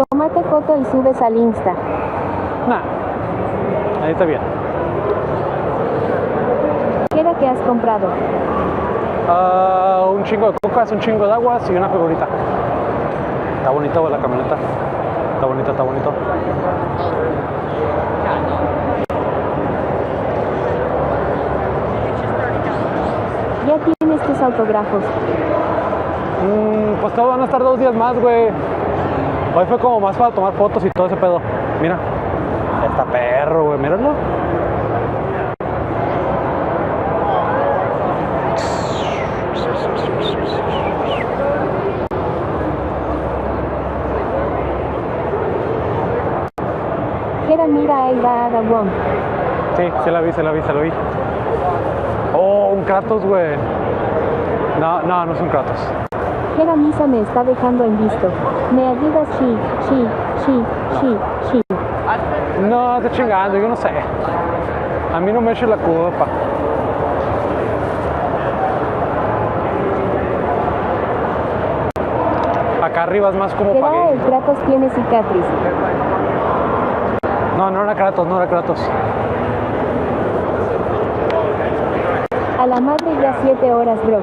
S4: Tómate foto y subes al Insta.
S3: Nah. Ahí está bien.
S4: ¿Qué era que has comprado?
S3: Un chingo de cocas, un chingo de aguas y una figurita. Está bonita, güey, la camioneta. Está bonito, está bonito.
S4: Ya tienes tus autógrafos.
S3: Pues te van a estar 2 días más, güey. Hoy fue como más para tomar fotos y todo ese pedo. Mira. Está perro, güey, míralo.
S4: Jera, mira, ahí va Ada Wong.
S3: Sí, se la vi. Oh, un Kratos, güey. No es un Kratos.
S4: Jera Misa me está dejando en visto. ¿Me ayudas? Sí.
S3: No, está chingando, yo no sé. A mí no me eche la culpa. Acá arriba es más como
S4: Jera,
S3: pagué.
S4: el Kratos tiene cicatriz.
S3: No era Kratos.
S4: A la madre ya 7 horas, bro.